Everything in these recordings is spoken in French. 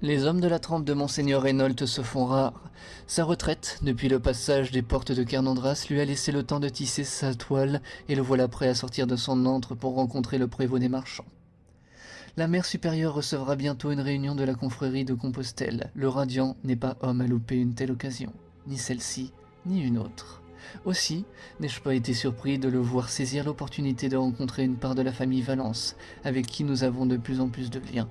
Les hommes de la trempe de Monseigneur Reynolds se font rares. Sa retraite, depuis le passage des portes de Carnandras, lui a laissé le temps de tisser sa toile, et le voilà prêt à sortir de son antre pour rencontrer le prévôt des marchands. La mère supérieure recevra bientôt une réunion de la confrérie de Compostelle. Le radiant n'est pas homme à louper une telle occasion, ni celle-ci, ni une autre. Aussi, n'ai-je pas été surpris de le voir saisir l'opportunité de rencontrer une part de la famille Valence, avec qui nous avons de plus en plus de liens.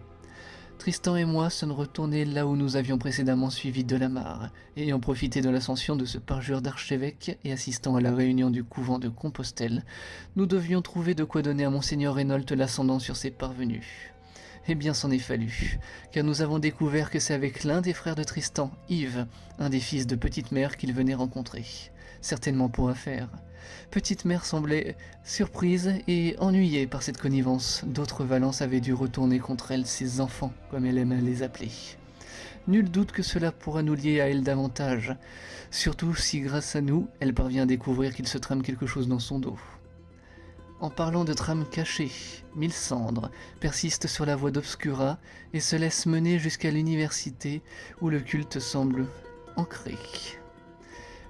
Tristan et moi sommes retournés là où nous avions précédemment suivi Delamarre, ayant profité de l'ascension de ce parjure d'archevêque et assistant à la réunion du couvent de Compostelle. Nous devions trouver de quoi donner à Monseigneur Reynolds l'ascendant sur ses parvenus. Eh bien, s'en est fallu, car nous avons découvert que c'est avec l'un des frères de Tristan, Yves, un des fils de Petite Mère, qu'il venait rencontrer. Certainement pour affaire. Petite Mère semblait surprise et ennuyée par cette connivence. D'autres Valences avaient dû retourner contre elle ses enfants, comme elle aime à les appeler. Nul doute que cela pourra nous lier à elle davantage, surtout si grâce à nous, elle parvient à découvrir qu'il se trame quelque chose dans son dos. En parlant de trame cachée, Milsandre persiste sur la voie d'Obscura et se laisse mener jusqu'à l'université où le culte semble ancré.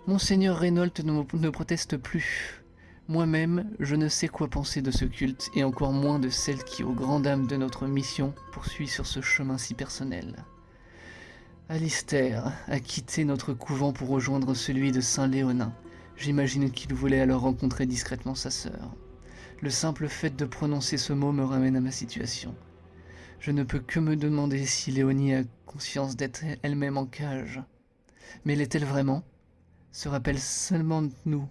Monseigneur Reynolds ne proteste plus. Moi-même, je ne sais quoi penser de ce culte et encore moins de celle qui, aux grandes dames de notre mission, poursuit sur ce chemin si personnel. Alistair a quitté notre couvent pour rejoindre celui de Saint-Léonin. J'imagine qu'il voulait alors rencontrer discrètement sa sœur. Le simple fait de prononcer ce mot me ramène à ma situation. Je ne peux que me demander si Léonie a conscience d'être elle-même en cage. Mais l'est-elle vraiment ? Se rappelle seulement de nous.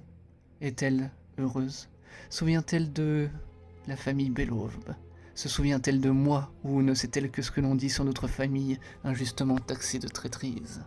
Est-elle heureuse ? Souvient-elle de la famille Bellaube ? Se souvient-elle de moi, ou ne sait-elle que ce que l'on dit sur notre famille, injustement taxée de traîtrise ?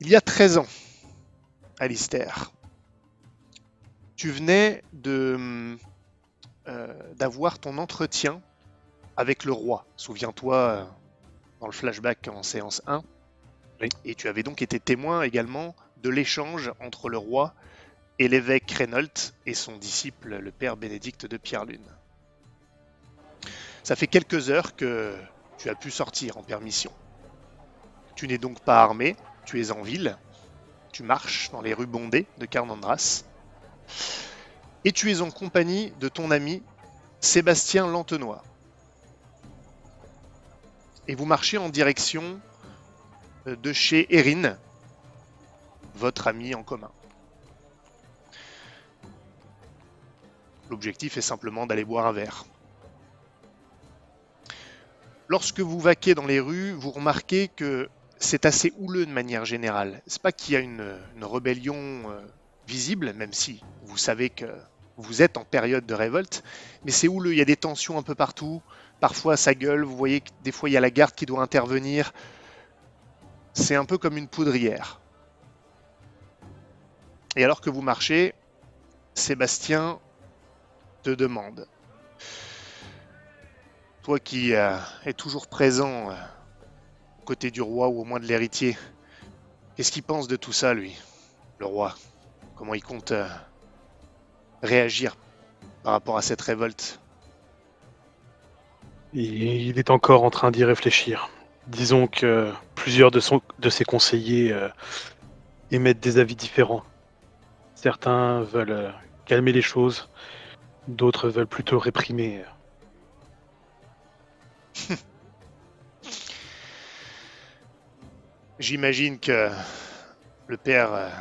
Il y a 13 ans, Alistair, tu venais d'avoir ton entretien avec le roi. Souviens-toi, dans le flashback en séance 1. Oui. Et tu avais donc été témoin également de l'échange entre le roi et l'évêque Reynolds et son disciple, le père Bénédicte de Pierre-Lune. Ça fait quelques heures que tu as pu sortir en permission. Tu n'es donc pas armé, tu es en ville, tu marches dans les rues bondées de Carnandras, et tu es en compagnie de ton ami Sébastien Lantenois. Et vous marchez en direction de chez Erin, votre ami en commun. L'objectif est simplement d'aller boire un verre. Lorsque vous vaquez dans les rues, vous remarquez que c'est assez houleux de manière générale. C'est pas qu'il y a une rébellion visible, même si vous savez que vous êtes en période de révolte, mais c'est houleux, il y a des tensions un peu partout, parfois ça gueule, vous voyez que des fois il y a la garde qui doit intervenir, c'est un peu comme une poudrière. Et alors que vous marchez, Sébastien te demande, toi qui es toujours présent aux côtés du roi ou au moins de l'héritier, qu'est-ce qu'il pense de tout ça, lui, le roi? Comment il compte réagir par rapport à cette révolte? Il est encore en train d'y réfléchir. Disons que plusieurs de ses conseillers émettent des avis différents. Certains veulent calmer les choses, d'autres veulent plutôt réprimer. J'imagine que le père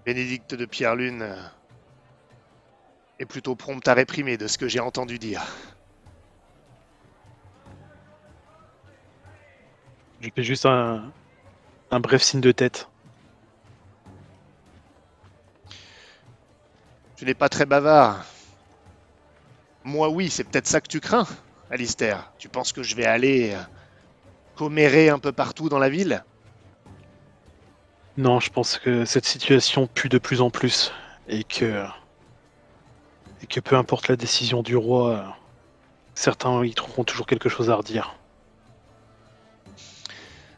Bénédicte de Pierre-Lune est plutôt prompt à réprimer, de ce que j'ai entendu dire. Je fais juste un bref signe de tête. Tu n'es pas très bavard. Moi, oui, c'est peut-être ça que tu crains, Alistair. Tu penses que je vais aller commérer un peu partout dans la ville? Non, je pense que cette situation pue de plus en plus et que peu importe la décision du roi, certains y trouveront toujours quelque chose à redire.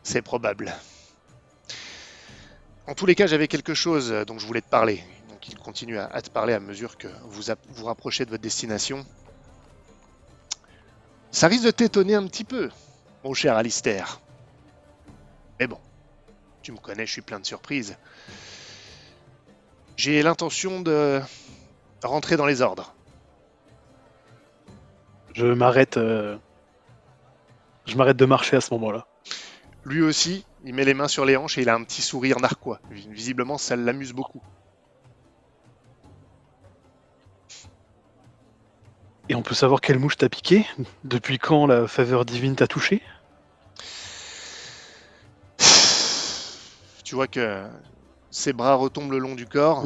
C'est probable. En tous les cas, j'avais quelque chose dont je voulais te parler. Donc il continue à te parler à mesure que vous rapprochez de votre destination. Ça risque de t'étonner un petit peu, mon cher Alistair. Mais bon, tu me connais, je suis plein de surprises. J'ai l'intention de rentrer dans les ordres. Je m'arrête de marcher à ce moment-là. Lui aussi, il met les mains sur les hanches et il a un petit sourire narquois. Visiblement, ça l'amuse beaucoup. Et on peut savoir quelle mouche t'a piqué? Depuis quand la faveur divine t'a touché? Tu vois que ses bras retombent le long du corps.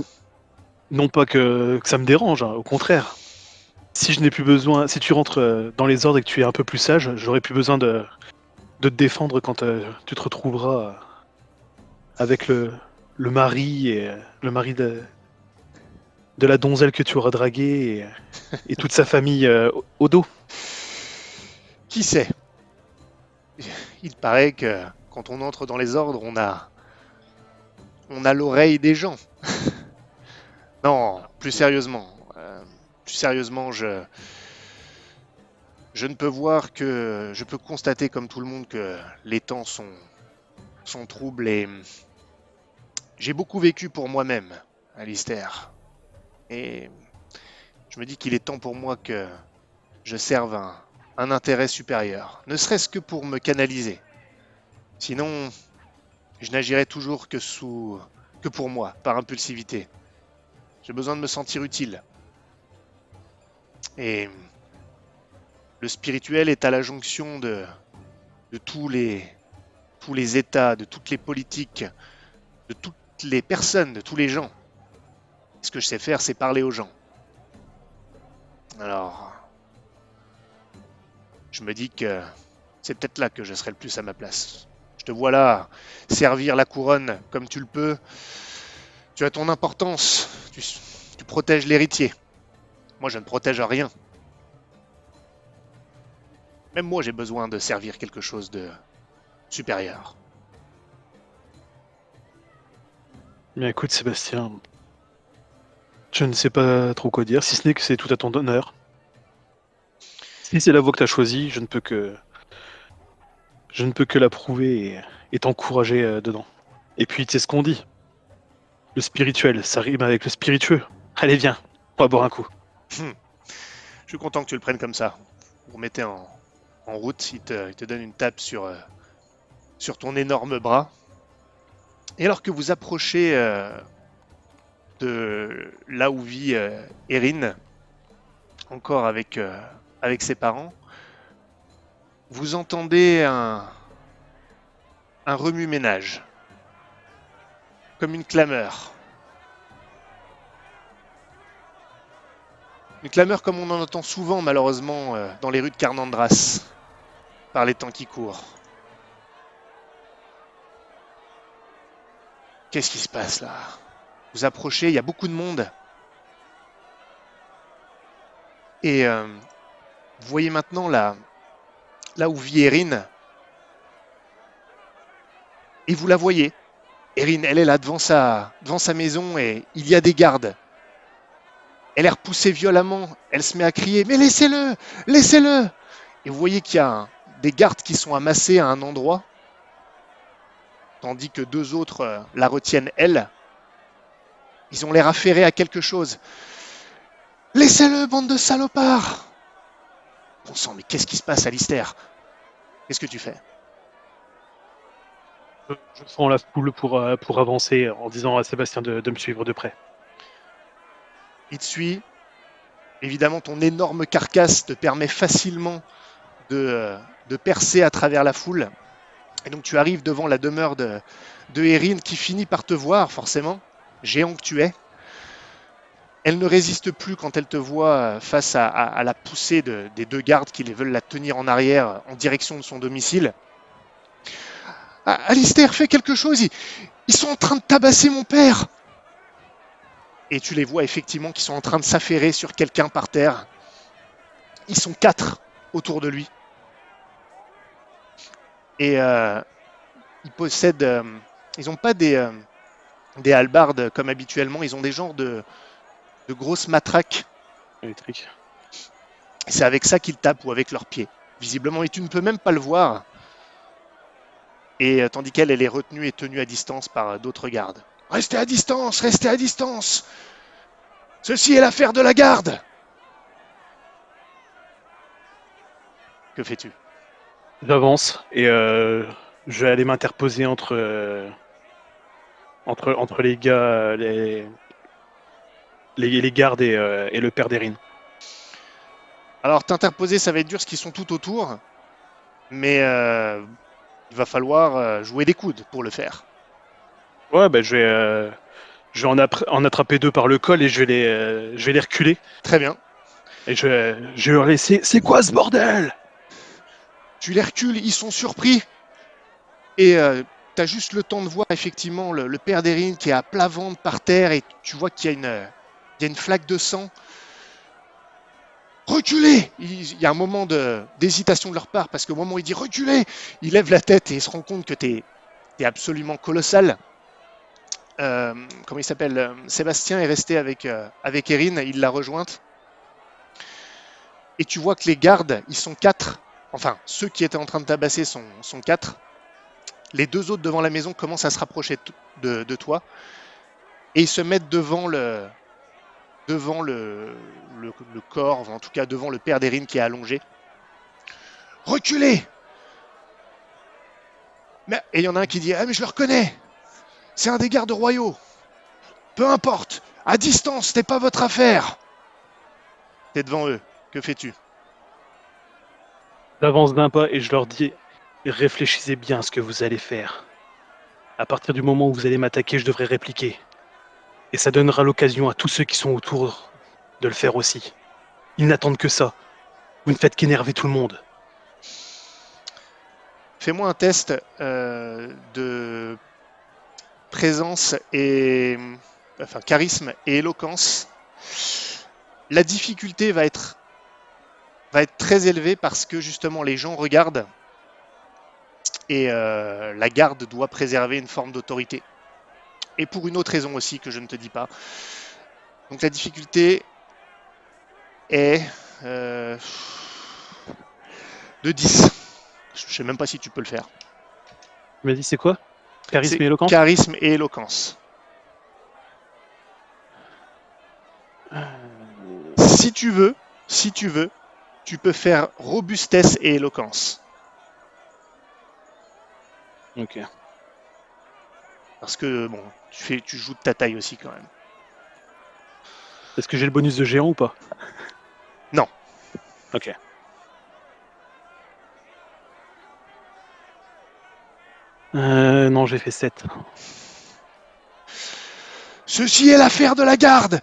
Non pas que ça me dérange, hein, au contraire. Si je n'ai plus besoin, si tu rentres dans les ordres et que tu es un peu plus sage, j'aurai plus besoin de te défendre quand tu te retrouveras avec le mari et le mari de la donzelle que tu auras draguée et toute sa famille au dos. Qui sait? Il paraît que quand on entre dans les ordres, on a l'oreille des gens. Non, plus sérieusement, je ne peux voir que, je peux constater comme tout le monde que les temps sont troubles et j'ai beaucoup vécu pour moi-même, Alistair. Et je me dis qu'il est temps pour moi que je serve un intérêt supérieur, ne serait-ce que pour me canaliser. Sinon, je n'agirai toujours que pour moi, par impulsivité. J'ai besoin de me sentir utile. Et le spirituel est à la jonction de tous les états, de toutes les politiques, de toutes les personnes, de tous les gens. Ce que je sais faire, c'est parler aux gens. Alors, je me dis que c'est peut-être là que je serai le plus à ma place. Je te vois là servir la couronne comme tu le peux. Tu as ton importance. Tu protèges l'héritier. Moi, je ne protège rien. Même moi, j'ai besoin de servir quelque chose de supérieur. Mais écoute, Sébastien, je ne sais pas trop quoi dire, si ce n'est que c'est tout à ton honneur. Si c'est la voie que tu as choisie, je ne peux que l'approuver et t'encourager dedans. Et puis, tu sais ce qu'on dit. Le spirituel, ça rime avec le spiritueux. Allez, viens, on va boire un coup. Je suis content que tu le prennes comme ça. Vous remettez en route, il te donne une tape sur ton énorme bras. Et alors que vous approchez de là où vit Erin, encore avec ses parents, vous entendez un remue-ménage, comme une clameur. Une clameur comme on en entend souvent malheureusement dans les rues de Carnandras, par les temps qui courent. Qu'est-ce qui se passe là? Vous approchez, il y a beaucoup de monde. Et vous voyez maintenant là où vit Erin. Et vous la voyez. Erin, elle est là devant sa maison et il y a des gardes. Elle est repoussée violemment. Elle se met à crier « Mais laissez-le! Laissez-le !» Et vous voyez qu'il y a des gardes qui sont amassés à un endroit, tandis que deux autres la retiennent elle. Ils ont l'air affairés à quelque chose. « Laissez-le, bande de salopards !» Bon sang, mais qu'est-ce qui se passe, Alistair? Qu'est-ce que tu fais? Je sens la foule pour avancer en disant à Sébastien de me suivre de près. Il te suit. Évidemment, ton énorme carcasse te permet facilement de percer à travers la foule. Et donc tu arrives devant la demeure de Erin qui finit par te voir, forcément, géant que tu es. Elle ne résiste plus quand elle te voit face à la poussée des deux gardes qui veulent la tenir en arrière en direction de son domicile. Ah, Alistair, fais quelque chose, ils sont en train de tabasser mon père. Et tu les vois effectivement qui sont en train de s'affairer sur quelqu'un par terre. Ils sont 4 autour de lui. Et ils possèdent... ils n'ont pas des hallebardes comme habituellement, ils ont des genres de grosses matraques. Électrique. C'est avec ça qu'ils tapent ou avec leurs pieds, visiblement. Et tu ne peux même pas le voir. Et tandis qu'elle, elle est retenue et tenue à distance par d'autres gardes. Restez à distance, restez à distance. Ceci est l'affaire de la garde. Que fais-tu? J'avance et je vais aller m'interposer entre les gars, les gardes et le père d'Erin. Alors t'interposer, ça va être dur, parce qu'ils sont tout autour. Mais il va falloir jouer des coudes pour le faire. Ouais, bah, je vais en attraper 2 par le col et je vais les reculer. Très bien. Et je vais leur laisser. C'est quoi ce bordel? Tu les recules, ils sont surpris. Et t'as juste le temps de voir effectivement le père d'Erin qui est à plat ventre par terre. Et tu vois qu'il y a une flaque de sang. Reculez! Il y a un moment d'hésitation de leur part, parce qu'au moment où il dit reculez, il lève la tête et il se rend compte que t'es absolument colossal. Comment il s'appelle? Sébastien est resté avec Erin, il l'a rejointe. Et tu vois que les gardes, ils sont 4. Enfin, ceux qui étaient en train de tabasser sont 4. Les 2 autres devant la maison commencent à se rapprocher de toi. Et ils se mettent devant le corps, en tout cas devant le père d'Erin qui est allongé. Reculez! Et il y en a un qui dit ah mais je le reconnais, c'est un des gardes royaux. Peu importe, à distance, c'est pas votre affaire. T'es devant eux, que fais-tu? J'avance d'un pas et je leur dis réfléchissez bien à ce que vous allez faire. À partir du moment où vous allez m'attaquer, je devrais répliquer. Et ça donnera l'occasion à tous ceux qui sont autour de le faire aussi. Ils n'attendent que ça. Vous ne faites qu'énerver tout le monde. Fais-moi un test de présence et enfin charisme et éloquence. La difficulté va être très élevée parce que justement les gens regardent et la garde doit préserver une forme d'autorité. Et pour une autre raison aussi que je ne te dis pas. Donc la difficulté est de 10. Je ne sais même pas si tu peux le faire. Tu m'as dit c'est quoi? Charisme et éloquence? Charisme et éloquence. Si tu veux, tu peux faire robustesse et éloquence. Ok. Parce que bon, tu joues de ta taille aussi quand même. Est-ce que j'ai le bonus de géant ou pas? Non. Ok. Non, j'ai fait 7. Ceci est l'affaire de la garde.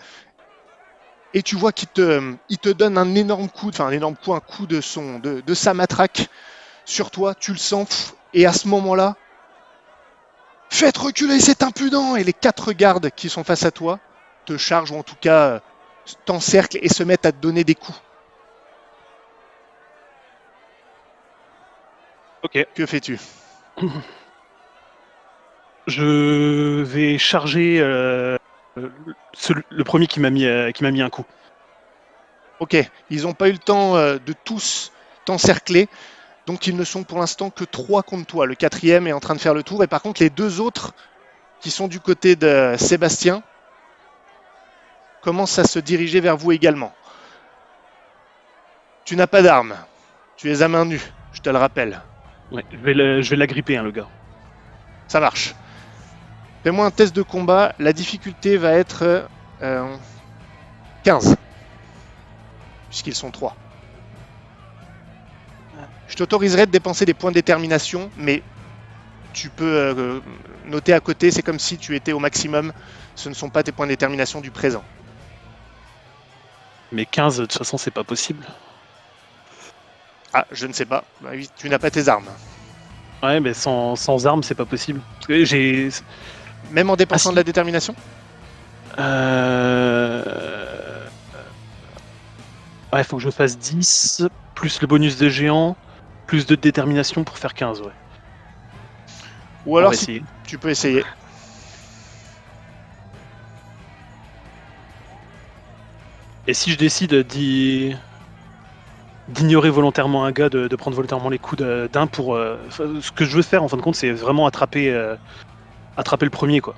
Et tu vois qu'il te donne un énorme coup, un coup de sa matraque sur toi. Tu le sens. Et à ce moment-là, faites reculer cet impudent. Et les 4 gardes qui sont face à toi te chargent, ou en tout cas t'encerclent et se mettent à te donner des coups. Ok. Que fais-tu? Je vais charger le premier qui m'a mis un coup. Ok, ils n'ont pas eu le temps de tous t'encercler, donc ils ne sont pour l'instant que 3 contre toi. Le 4e est en train de faire le tour, et par contre les 2 autres qui sont du côté de Sébastien commencent à se diriger vers vous également. Tu n'as pas d'armes, tu es à main nue, je te le rappelle. Ouais, je vais l'agripper, hein, le gars. Ça marche. Fais-moi un test de combat, la difficulté va être 15, puisqu'ils sont 3. Je t'autoriserai de dépenser des points de détermination, mais tu peux noter à côté, c'est comme si tu étais au maximum. Ce ne sont pas tes points de détermination du présent. Mais 15, de toute façon, c'est pas possible. Ah, je ne sais pas. Bah oui, tu n'as pas tes armes. Ouais, mais sans armes, c'est pas possible. Parce que j'ai. Même en dépensant Ah, si. de la détermination? Ouais, faut que je fasse 10, plus le bonus de géant, plus de détermination pour faire 15, ouais. Ou On alors va si essayer. tu peux essayer. Et si je décide d'ignorer volontairement un gars, de prendre volontairement les coups d'un pour... ce que je veux faire, en fin de compte, c'est vraiment attraper le premier, quoi.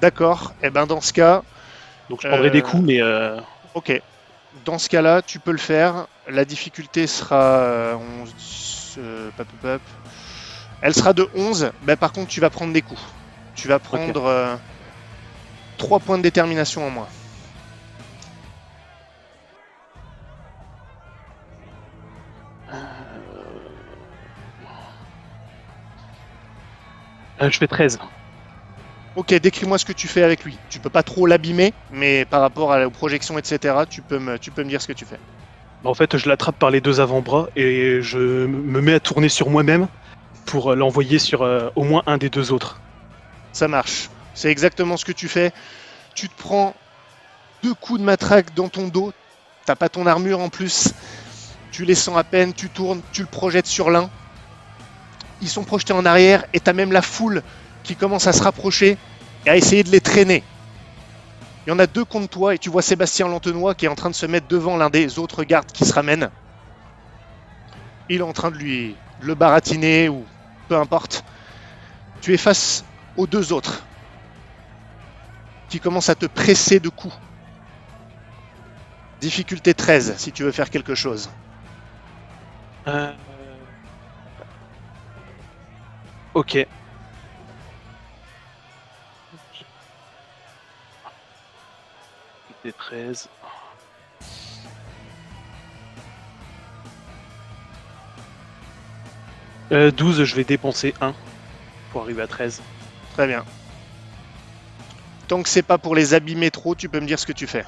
D'accord. Et ben dans ce cas, Donc je prendrai des coups, mais... ok. Dans ce cas-là, tu peux le faire. La difficulté sera 11, pop, pop, pop. Elle sera de 11. Ben, par contre, tu vas prendre des coups. Tu vas prendre 3 points de détermination en moins. je fais 13. Ok, décris-moi ce que tu fais avec lui. Tu peux pas trop l'abîmer, mais par rapport aux projections, etc., tu peux me dire ce que tu fais. En fait, je l'attrape par les 2 avant-bras et je me mets à tourner sur moi-même pour l'envoyer sur au moins un des 2 autres. Ça marche. C'est exactement ce que tu fais. Tu te prends 2 coups de matraque dans ton dos. T'as pas ton armure en plus. Tu les sens à peine, tu tournes, tu le projettes sur l'un. Ils sont projetés en arrière et t'as même la foule qui commence à se rapprocher et à essayer de les traîner. Il y en a 2 contre toi et tu vois Sébastien Lantenois qui est en train de se mettre devant l'un des autres gardes qui se ramènent. Il est en train de le baratiner ou peu importe. Tu es face aux 2 autres qui commencent à te presser de coups. Difficulté 13 si tu veux faire quelque chose. Ok. Des 13. Euh, 12, je vais dépenser 1 pour arriver à 13. Très bien. Tant que c'est pas pour les abîmer trop, tu peux me dire ce que tu fais.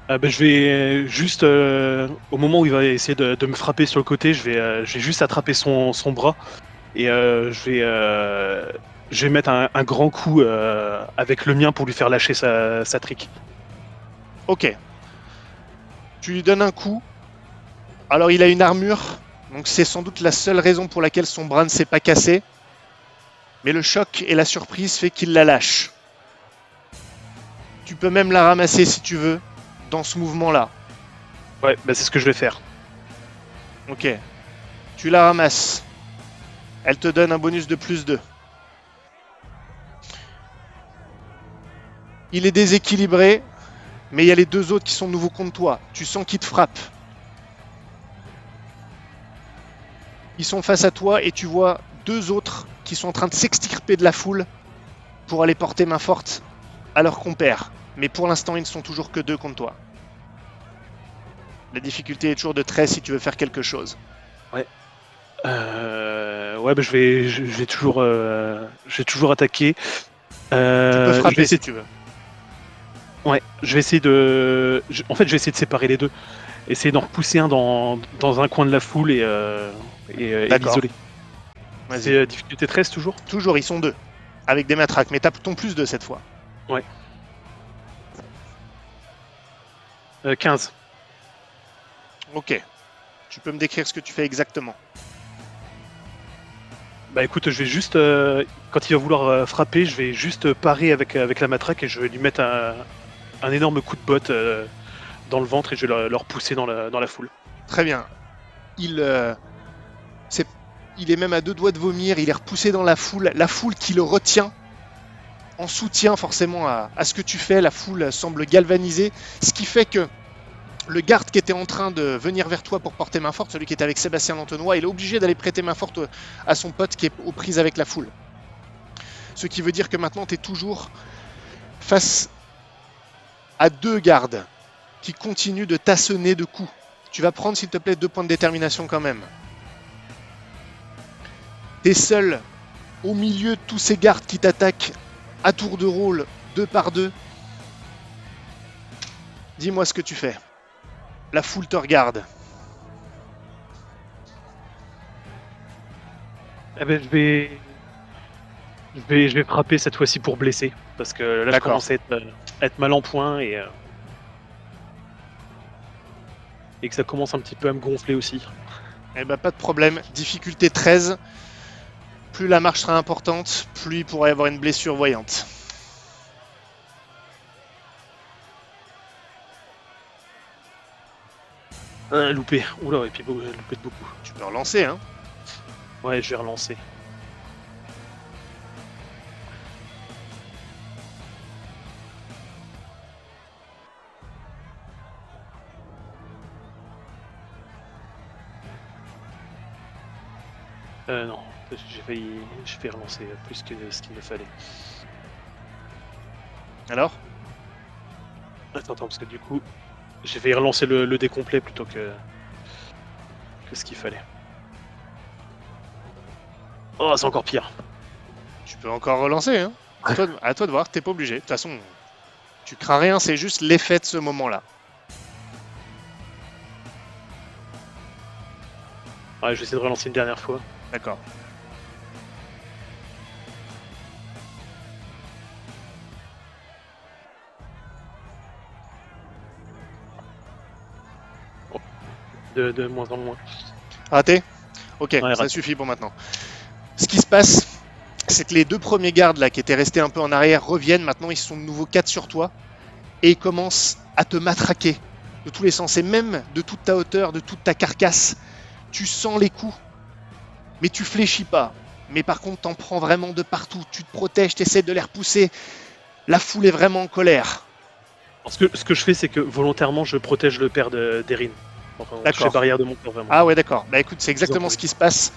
Je vais juste, au moment où il va essayer de me frapper sur le côté, je vais juste attraper son bras et je vais mettre un grand coup avec le mien pour lui faire lâcher sa trique. Ok. Tu lui donnes un coup. Alors il a une armure, donc c'est sans doute la seule raison pour laquelle son bras ne s'est pas cassé. Mais le choc et la surprise fait qu'il la lâche. Tu peux même la ramasser si tu veux, dans ce mouvement-là. Ouais, bah c'est ce que je vais faire. Ok. Tu la ramasses. Elle te donne un bonus de plus 2. Il est déséquilibré, mais il y a les 2 autres qui sont de nouveau contre toi. Tu sens qu'ils te frappent. Ils sont face à toi et tu vois 2 autres qui sont en train de s'extirper de la foule pour aller porter main forte à leur compère. Mais pour l'instant, ils ne sont toujours que 2 contre toi. La difficulté est toujours de 13 si tu veux faire quelque chose. Ouais. Ouais, bah je vais toujours attaquer. Tu peux Je frapper vais essayer si tu veux. Ouais, je vais essayer en fait, je vais essayer de séparer les 2. Essayer d'en repousser un dans un coin de la foule et l'isoler. Vas-y. C'est difficulté 13 toujours? Toujours, ils sont 2. Avec des matraques, mais tape ton plus 2 cette fois. Ouais. 15. Ok. Tu peux me décrire ce que tu fais exactement. Bah écoute, je vais juste, quand il va vouloir frapper, je vais juste parer avec la matraque et je vais lui mettre un énorme coup de botte dans le ventre et je vais le repousser dans la foule. Très bien. Il est même à 2 doigts de vomir, il est repoussé dans la foule qui le retient, en soutien forcément à ce que tu fais. La foule semble galvanisée, ce qui fait que le garde qui était en train de venir vers toi pour porter main forte, celui qui était avec Sébastien Lantenois, il est obligé d'aller prêter main forte à son pote qui est aux prises avec la foule. Ce qui veut dire que maintenant tu es toujours face à 2 gardes qui continuent de t'assonner de coups. Tu vas prendre s'il te plaît 2 points de détermination quand même. T'es seul au milieu de tous ces gardes qui t'attaquent à tour de rôle, 2 par 2. Dis-moi ce que tu fais. La foule te regarde. Eh ben, je vais frapper cette fois-ci pour blesser. Parce que là, je D'accord. commence à être mal en point et que ça commence un petit peu à me gonfler aussi. Eh ben pas de problème. Difficulté 13. Plus la marche sera importante, plus il pourrait y avoir une blessure voyante. Loupé. Oula, et puis loupé de beaucoup. Tu peux relancer, hein. Ouais, je vais relancer. Non, j'ai failli relancer plus que ce qu'il me fallait. Alors? Attends, parce que du coup, j'ai failli relancer le dé complet plutôt que ce qu'il fallait. Oh, c'est encore pire. Tu peux encore relancer, hein. À toi de voir, t'es pas obligé. De toute façon, tu crains rien, c'est juste l'effet de ce moment-là. Ouais, je vais essayer de relancer une dernière fois. D'accord. De moins en moins. Raté? Ok, Ouais, ça raté. suffit pour maintenant. Ce qui se passe, c'est que les 2 premiers gardes là qui étaient restés un peu en arrière reviennent. Maintenant, ils sont de nouveau 4 sur toi. Et ils commencent à te matraquer de tous les sens. Et même de toute ta hauteur, de toute ta carcasse. Tu sens les coups. Mais tu fléchis pas. Mais par contre, t'en prends vraiment de partout. Tu te protèges, t'essaies de les repousser. La foule est vraiment en colère. Alors, ce que je fais, c'est que volontairement, je protège le père d'Erin. Enfin, je D'accord. fais barrière de mon père, vraiment. Ah ouais, d'accord. Bah écoute, c'est exactement ce qui se passe.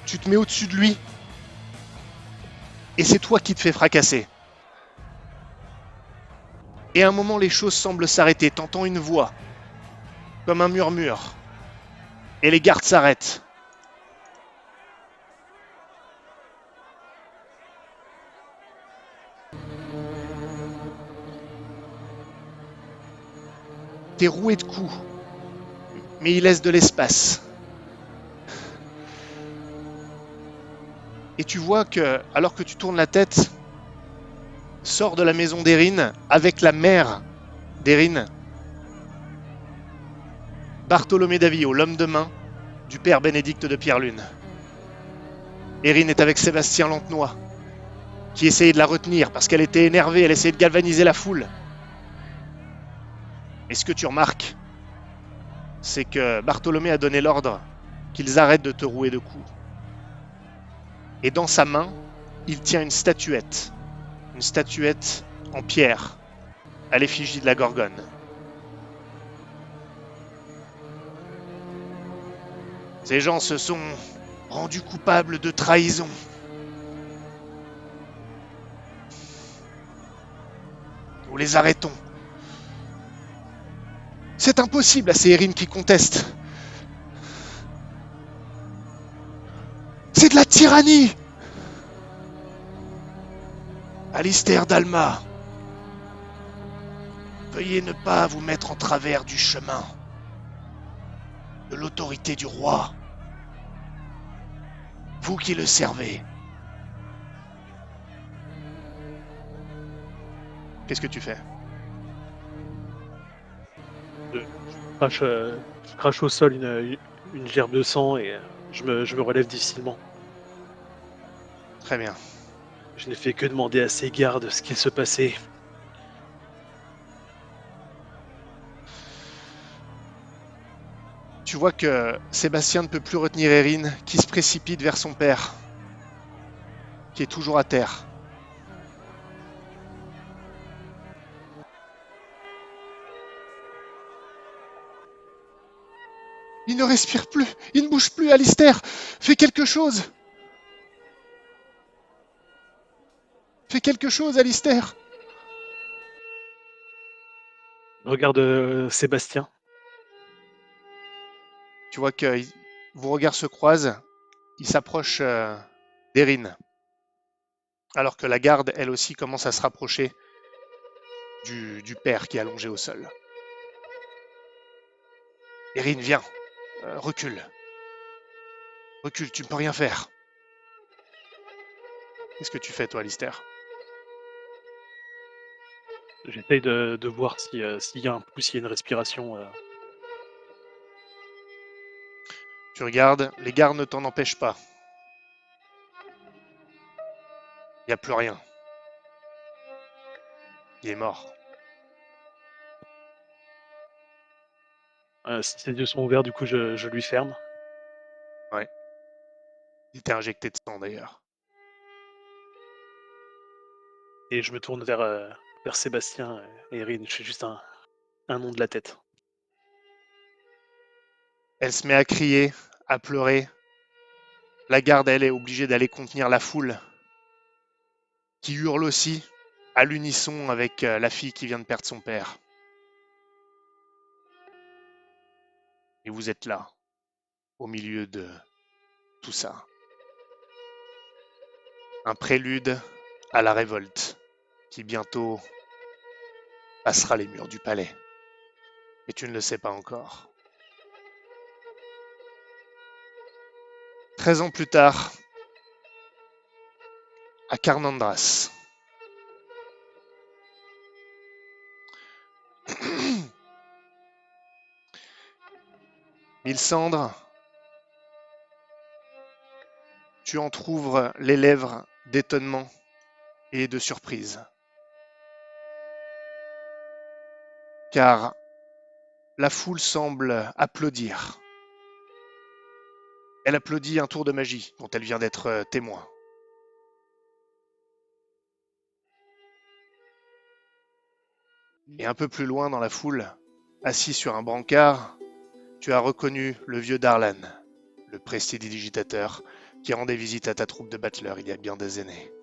Tu te mets au-dessus de lui. Et c'est toi qui te fais fracasser. Et à un moment, les choses semblent s'arrêter. T'entends une voix. Comme un murmure. Et les gardes s'arrêtent. T'es roué de coups. Mais il laisse de l'espace. Et tu vois que, alors que tu tournes la tête, sort de la maison d'Erin avec la mère d'Erin, Bartholomé Davio, l'homme de main du père Bénédicte de Pierre-Lune. Erin est avec Sébastien Lantenoy, qui essayait de la retenir parce qu'elle était énervée, elle essayait de galvaniser la foule. Et ce que tu remarques, c'est que Bartholomé a donné l'ordre qu'ils arrêtent de te rouer de coups. Et dans sa main, il tient une statuette en pierre, à l'effigie de la Gorgone. Ces gens se sont rendus coupables de trahison. Nous les arrêtons. C'est impossible, c'est Erin qui conteste. C'est de la tyrannie! Alistair d'Alma, veuillez ne pas vous mettre en travers du chemin de l'autorité du roi. Vous qui le servez. Qu'est-ce que tu fais? Je crache au sol une gerbe de sang et je me relève difficilement. Très bien. Je n'ai fait que demander à ces gardes ce qu'il se passait. Tu vois que Sébastien ne peut plus retenir Erin, qui se précipite vers son père, qui est toujours à terre. Il ne respire plus, il ne bouge plus, Alistair. Fais quelque chose. Fais quelque chose, Alistair. Je regarde Sébastien. Tu vois que vos regards se croisent. Il s'approche d'Erin, alors que la garde, elle aussi, commence à se rapprocher du père qui est allongé au sol. Erin, viens, recule. Recule, tu ne peux rien faire. Qu'est-ce que tu fais, toi, Alistair? J'essaye de voir s'il y a un pouls, s'il y a une respiration. Tu regardes, les gardes ne t'en empêchent pas. Il n'y a plus rien. Il est mort. Si ses yeux sont ouverts, du coup, je lui ferme. Ouais. Il était injecté de sang, d'ailleurs. Et je me tourne vers Sébastien et Erin. Je fais juste un nom de la tête. Elle se met à crier, à pleurer. La garde, elle, est obligée d'aller contenir la foule, qui hurle aussi, à l'unisson avec la fille qui vient de perdre son père. Et vous êtes là, au milieu de tout ça. Un prélude à la révolte, qui bientôt passera les murs du palais. Mais tu ne le sais pas encore. 13 ans plus tard, à Carnandras. Mylsandre, tu entr'ouvres les lèvres d'étonnement et de surprise. Car la foule semble applaudir. Elle applaudit un tour de magie dont elle vient d'être témoin. Et un peu plus loin dans la foule, assis sur un brancard, tu as reconnu le vieux Darlan, le prestidigitateur qui rendait visite à ta troupe de battleurs il y a bien des années.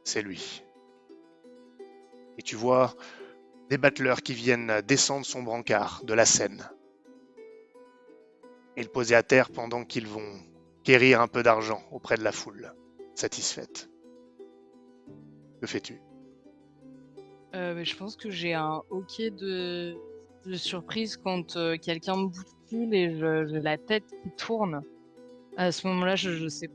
C'est lui. Et tu vois des battleurs qui viennent descendre son brancard de la Seine et le poser à terre pendant qu'ils vont quérir un peu d'argent auprès de la foule, satisfaite. Que fais-tu? Mais je pense que j'ai un hoquet de surprise quand quelqu'un me bouscule et j'ai la tête qui tourne. À ce moment-là, je sais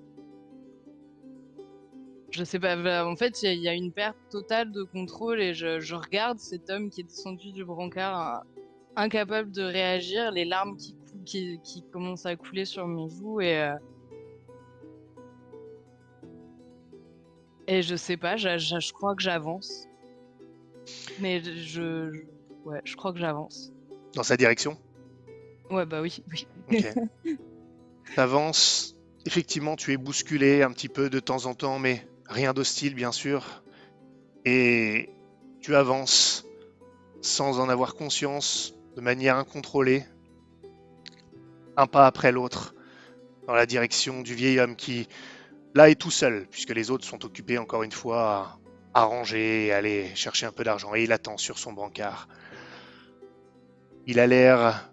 pas. Bah, en fait, il y a une perte totale de contrôle et je regarde cet homme qui est descendu du brancard, incapable de réagir, les larmes qui commencent à couler sur mes joues et je sais pas, je crois que j'avance. Mais ouais, je crois que j'avance. Dans sa direction? Ouais, bah oui. Ok. T'avances. Effectivement, tu es bousculé un petit peu de temps en temps, mais rien d'hostile, bien sûr. Et tu avances sans en avoir conscience, de manière incontrôlée, un pas après l'autre, dans la direction du vieil homme qui, là, est tout seul, puisque les autres sont occupés, encore une fois, à ranger et à aller chercher un peu d'argent. Et il attend sur son brancard. Il a l'air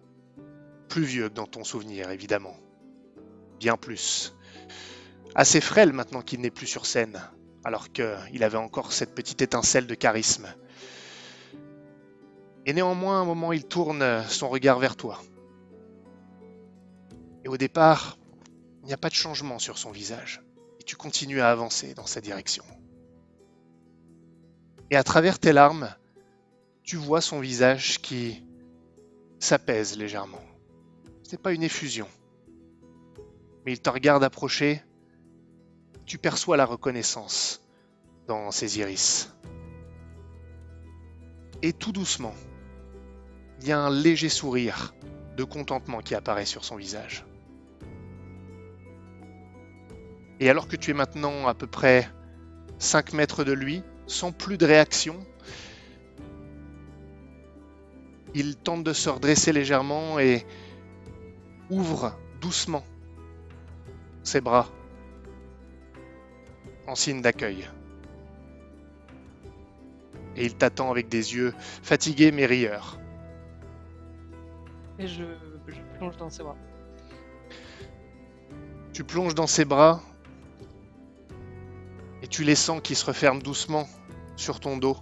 plus vieux que dans ton souvenir, évidemment. Bien plus. Assez frêle maintenant qu'il n'est plus sur scène, alors qu'il avait encore cette petite étincelle de charisme. Et néanmoins, à un moment, il tourne son regard vers toi. Et au départ, il n'y a pas de changement sur son visage. Et tu continues à avancer dans sa direction. Et à travers tes larmes, tu vois son visage qui s'apaise légèrement. Ce n'est pas une effusion. Mais il te regarde approcher. Tu perçois la reconnaissance dans ses iris. Et tout doucement, il y a un léger sourire de contentement qui apparaît sur son visage. Et alors que tu es maintenant à peu près 5 mètres de lui, sans plus de réaction, il tente de se redresser légèrement et ouvre doucement ses bras en signe d'accueil. Et il t'attend avec des yeux fatigués mais rieurs. Et je plonge dans ses bras. Tu plonges dans ses bras et tu les sens qui se referment doucement sur ton dos,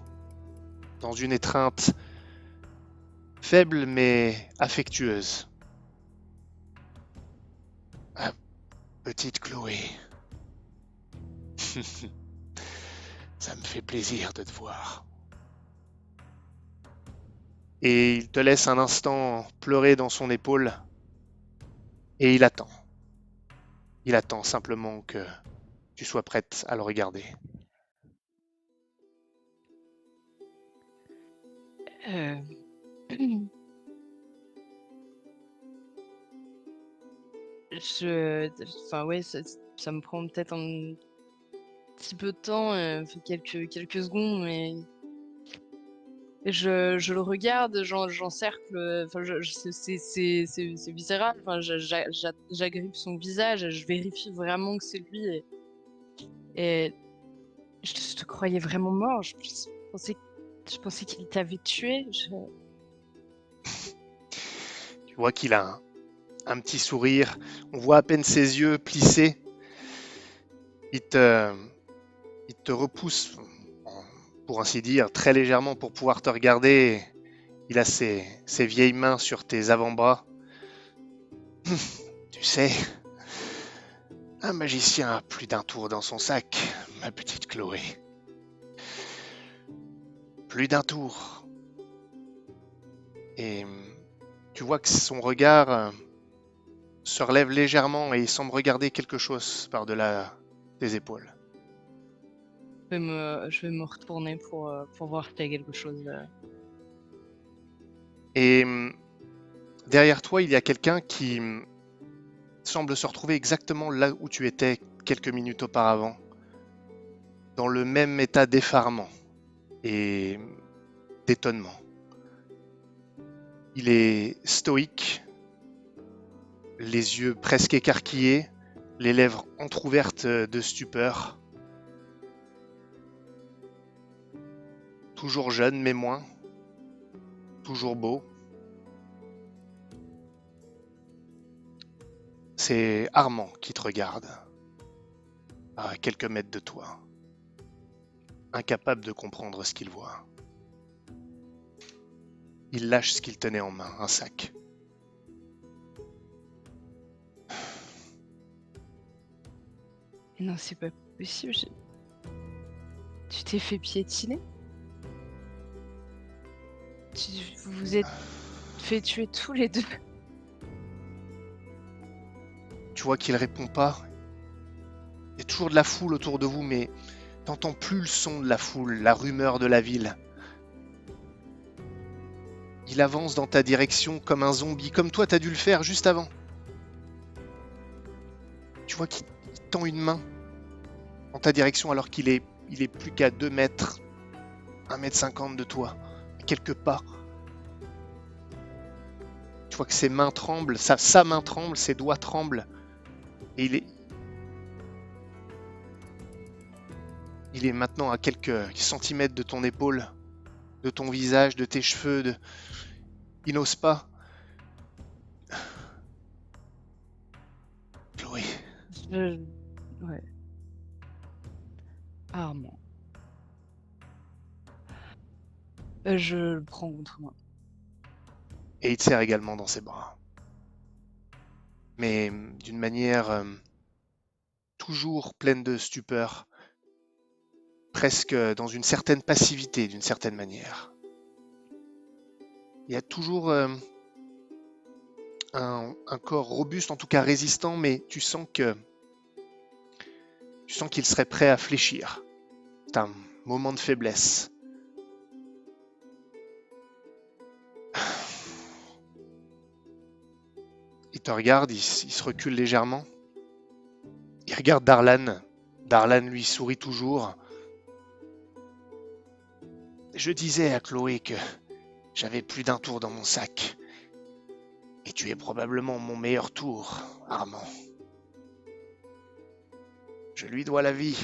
dans une étreinte faible mais affectueuse. Ah, petite Chloé. Ça me fait plaisir de te voir. Et il te laisse un instant pleurer dans son épaule et il attend. Il attend simplement que tu sois prête à le regarder. Euh, Enfin ouais, ça me prend peut-être un petit peu de temps, quelques secondes, mais je le regarde, j'encercle, enfin c'est viscéral, enfin j'agrippe son visage, je vérifie vraiment que c'est lui et je te croyais vraiment mort, pensais, je pensais qu'il t'avait tué. Tu vois qu'il a un petit sourire. On voit à peine ses yeux plissés. Il te, il te repousse, pour ainsi dire, très légèrement pour pouvoir te regarder. Il a ses vieilles mains sur tes avant-bras. Tu sais, un magicien a plus d'un tour dans son sac, ma petite Chloé. Plus d'un tour. Et tu vois que son regard se relève légèrement et il semble regarder quelque chose par-delà tes épaules. Je vais me retourner pour voir s'il y a quelque chose. Et derrière toi, il y a quelqu'un qui semble se retrouver exactement là où tu étais quelques minutes auparavant, dans le même état d'effarement et d'étonnement. Il est stoïque, les yeux presque écarquillés, les lèvres entr'ouvertes de stupeur. Toujours jeune mais moins, toujours beau. C'est Armand qui te regarde, à quelques mètres de toi, incapable de comprendre ce qu'il voit. Il lâche ce qu'il tenait en main, un sac. Mais non, c'est pas possible. Tu t'es fait piétiner? Vous vous êtes fait tuer tous les deux? Tu vois qu'il répond pas. Il y a toujours de la foule autour de vous, mais t'entends plus le son de la foule, la rumeur de la ville. Il avance dans ta direction comme un zombie, comme toi t'as dû le faire juste avant. Tu vois qu'il tend une main en ta direction alors qu'il est plus qu'à 2 mètres, 1,50 m de toi, à quelques pas. Tu vois que ses mains tremblent, sa main tremble, ses doigts tremblent. Et il est maintenant à quelques centimètres de ton épaule, de ton visage, de tes cheveux. Il n'ose pas. Chloé, Ouais. Armand. Je le prends contre moi. et il te serre également dans ses bras. Mais d'une manière toujours pleine de stupeur, presque dans une certaine passivité, d'une certaine manière. Il y a toujours un corps robuste, en tout cas résistant, mais tu sens qu'il serait prêt à fléchir. C'est un moment de faiblesse. Il te regarde, il se recule légèrement. Il regarde Darlan. Darlan lui sourit toujours. Je disais à Chloé que j'avais plus d'un tour dans mon sac. Et tu es probablement mon meilleur tour, Armand. Je lui dois la vie,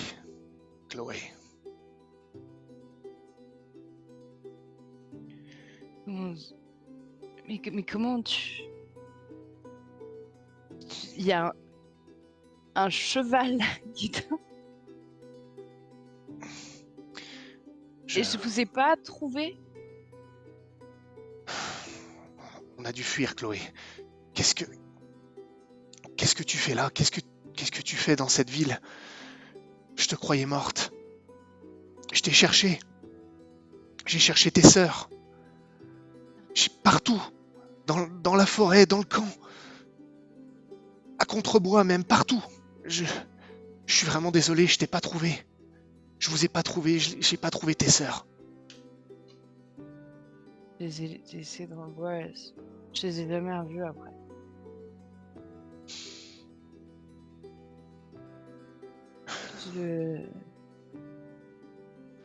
Chloé. Mais comment il y a un cheval qui Je- Et je vous ai pas trouvé. On a dû fuir, Chloé. Qu'est-ce que tu fais là? Qu'est-ce que tu fais dans cette ville? Je te croyais morte. Je t'ai cherché. J'ai cherché tes sœurs. Partout. Dans la forêt, dans le camp. À Contrebois même, partout. Je suis vraiment désolé, je t'ai pas trouvé. Je vous ai pas trouvé, j'ai pas trouvé tes sœurs. J'ai essayé de revoir. Je les ai jamais revues après.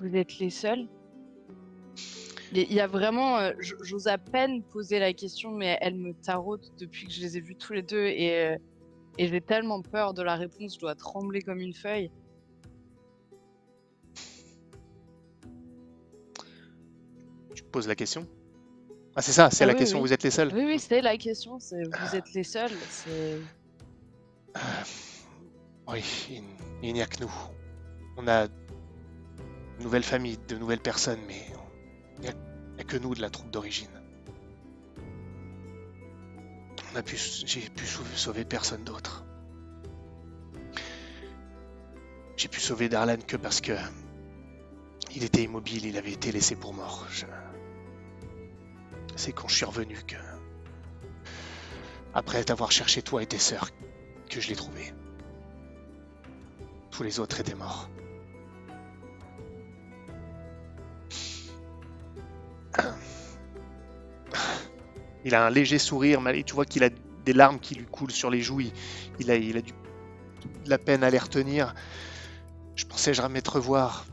Vous êtes les seuls? Il y a vraiment, j'ose à peine poser la question, mais elle me taraude depuis que je les ai vus tous les deux et j'ai tellement peur de la réponse, je dois trembler comme une feuille. Tu poses la question? Ah c'est ça, c'est Ah la oui, question, oui. vous êtes les seuls? Oui, c'est la question, vous êtes les seuls. Oui, il n'y a que nous. On a une nouvelle famille, de nouvelles personnes, mais il n'y a que nous de la troupe d'origine. J'ai pu sauver personne d'autre. J'ai pu sauver Darlan que parce que il était immobile, il avait été laissé pour mort. C'est quand je suis revenu que, après t'avoir cherché toi et tes sœurs, que je l'ai trouvé. Tous les autres étaient morts. Il a un léger sourire, mais tu vois qu'il a des larmes qui lui coulent sur les joues. Il a de la peine à les retenir. Je pensais jamais te revoir.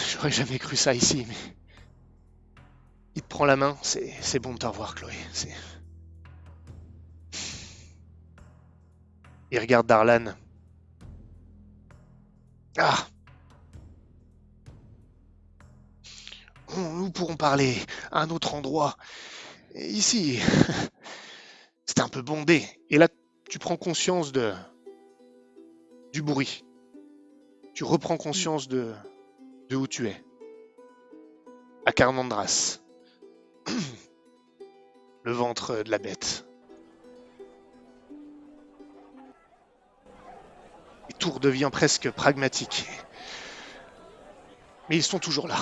J'aurais jamais cru ça ici, mais... Il te prend la main, c'est bon de te revoir, Chloé. Il regarde Darlan. Ah! Nous pourrons parler à un autre endroit. Et ici, c'est un peu bondé. Et là, tu prends conscience du bruit. Tu reprends conscience de où tu es. À Carnandras. Le ventre de la bête. Et tout redevient presque pragmatique. Mais ils sont toujours là.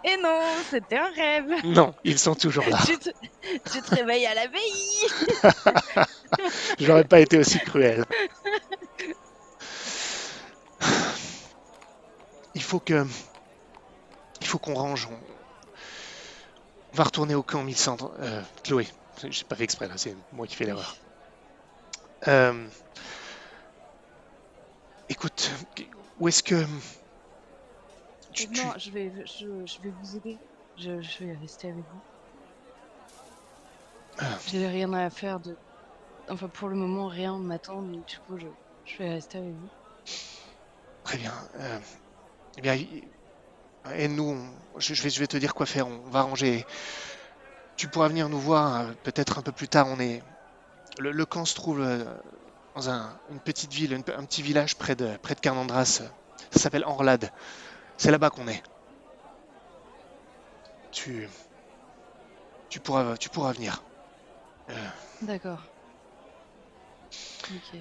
Et non, c'était un rêve. Non, ils sont toujours là. Tu te réveilles à l'abbaye. J'aurais pas été aussi cruel. Il faut qu'on range. On va retourner au camp 1100. Chloé, j'ai pas fait exprès là, c'est moi qui fais l'erreur. Écoute, où est-ce que Non, je vais vous aider. Je vais rester avec vous. J'ai rien à faire de. Enfin, pour le moment, rien m'attend, donc du coup, je vais rester avec vous. Très bien. Eh bien, et nous, je vais te dire quoi faire. On va ranger. Tu pourras venir nous voir peut-être un peu plus tard. Le camp se trouve dans une petite ville, un petit village près de Carnandras. Ça s'appelle Orlade. C'est là-bas qu'on est. Tu pourras venir. D'accord. Ok.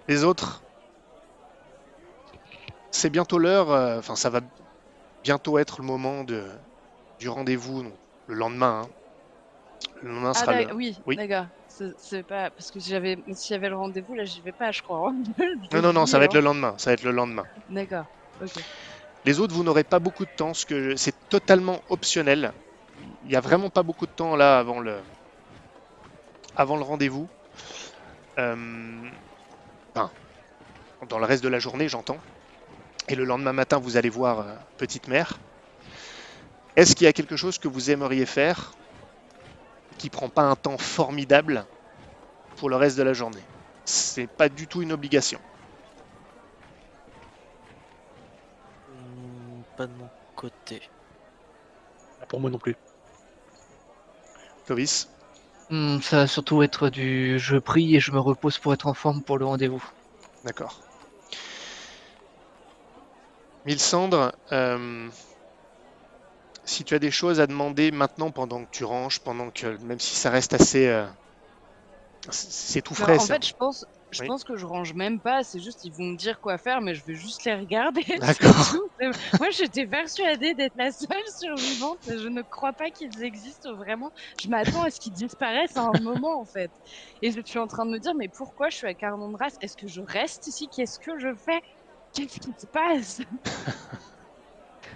Les autres, c'est bientôt l'heure. Enfin, ça va bientôt être le moment du rendez-vous, le lendemain. Hein. Le lendemain sera le... Oui, Oui. d'accord. C'est pas parce que s'il y avait le rendez-vous là, j'y vais pas, je crois. Non, ça va être le lendemain. Ça va être le lendemain. D'accord. Ok. Les autres, vous n'aurez pas beaucoup de temps, parce que c'est totalement optionnel. Il n'y a vraiment pas beaucoup de temps là avant le rendez-vous. Enfin, dans le reste de la journée, j'entends. Et le lendemain matin, vous allez voir Petite Mère. Est-ce qu'il y a quelque chose que vous aimeriez faire qui prend pas un temps formidable pour le reste de la journée? C'est pas du tout une obligation. pas de mon côté. Pour moi non plus. Clovis. Ça va surtout être du je prie et je me repose pour être en forme pour le rendez-vous. D'accord. Mille-cendres, si tu as des choses à demander maintenant pendant que tu ranges, même si ça reste assez, c'est tout Alors, frais, en ça. fait, je Oui. pense que je range même pas. C'est juste, ils vont me dire quoi faire, mais je vais juste les regarder. C'est D'accord. tout. Moi, j'étais persuadée d'être la seule survivante. Je ne crois pas qu'ils existent vraiment. Je m'attends à ce qu'ils disparaissent à un moment, en fait. Et je suis en train de me dire, mais pourquoi je suis à Carnondras? Est-ce que je reste ici? Qu'est-ce que je fais? Qu'est-ce qui se passe?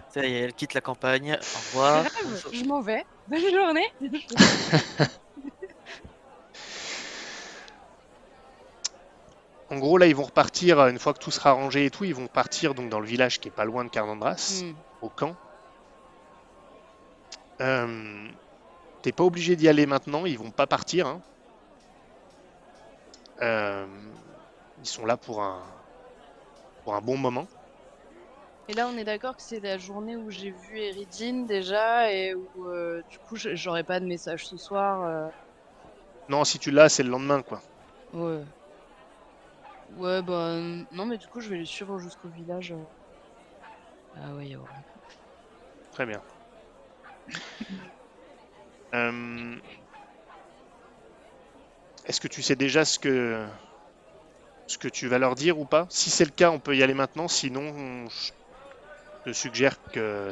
Ça y est, elle quitte la campagne. Au revoir. Grave, je m'en vais. Bonne journée. En gros, là, ils vont repartir, une fois que tout sera rangé et tout, ils vont partir donc dans le village qui est pas loin de Carnandras, Hmm. au camp. Euh, T'es pas obligé d'y aller maintenant, ils vont pas partir, hein. Euh, Ils sont là pour un bon moment. Et là, on est d'accord que c'est la journée où j'ai vu Eridine déjà et où du coup, j'aurai pas de message ce soir. Non, si tu l'as, c'est le lendemain, quoi. Ouais. Ouais, bah non, mais du coup, je vais les suivre jusqu'au village. Ah ouais, ouais. Très bien. Euh, Est-ce que tu sais déjà ce que tu vas leur dire ou pas? Si c'est le cas, on peut y aller maintenant. Sinon, je te suggère Non, que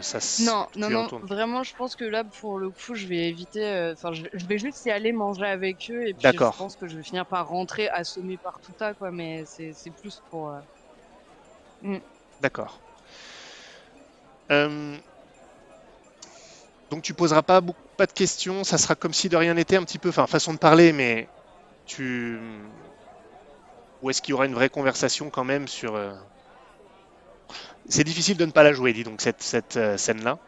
non, tu y non, retournes. vraiment, je pense que là, pour le coup, je vais éviter. Enfin, je vais juste y aller manger avec eux et puis je D'accord, pense que je vais finir par rentrer assommé par tout ça, quoi. Mais c'est plus pour. Mm. d'accord. Euh, donc tu poseras pas de questions. Ça sera comme si de rien n'était un petit peu. Enfin, façon de parler, mais tu. Ou est-ce qu'il y aura une vraie conversation quand même sur. C'est difficile de ne pas la jouer, dis donc, cette scène-là.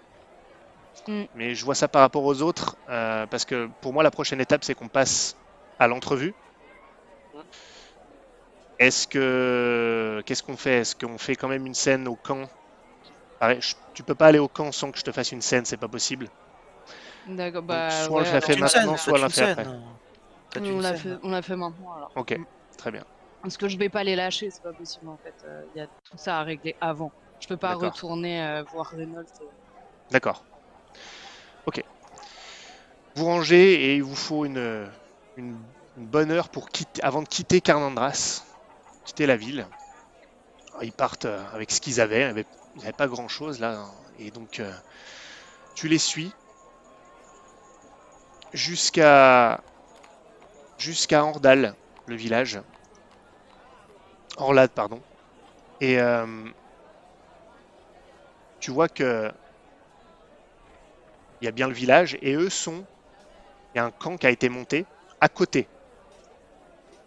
Mm. Mais je vois ça par rapport aux autres, parce que pour moi, la prochaine étape, c'est qu'on passe à l'entrevue. Qu'est-ce qu'on fait? Est-ce qu'on fait quand même une scène au camp? Pareil, tu peux pas aller au camp sans que je te fasse une scène, c'est pas possible. D'accord, Donc bah soit ouais, je la alors fais Faites une scène, maintenant, on, soit faites je la une fais après. scène. Faites oui, une scène. on l'a fait maintenant alors. Ok, très bien. Parce que je vais pas les lâcher, c'est pas possible en fait. Il y a tout ça à régler avant. Je peux pas D'accord. retourner voir Reynolds. D'accord. Ok. Vous rangez et il vous faut une, une bonne heure pour avant de quitter Carnandras, quitter la ville. Alors, ils partent avec ce qu'ils avaient. Ils n'avaient pas grand-chose là, hein. Et donc tu les suis jusqu'à Ordal, le village. Orlade, pardon. Et tu vois que il y a bien le village et il y a un camp qui a été monté à côté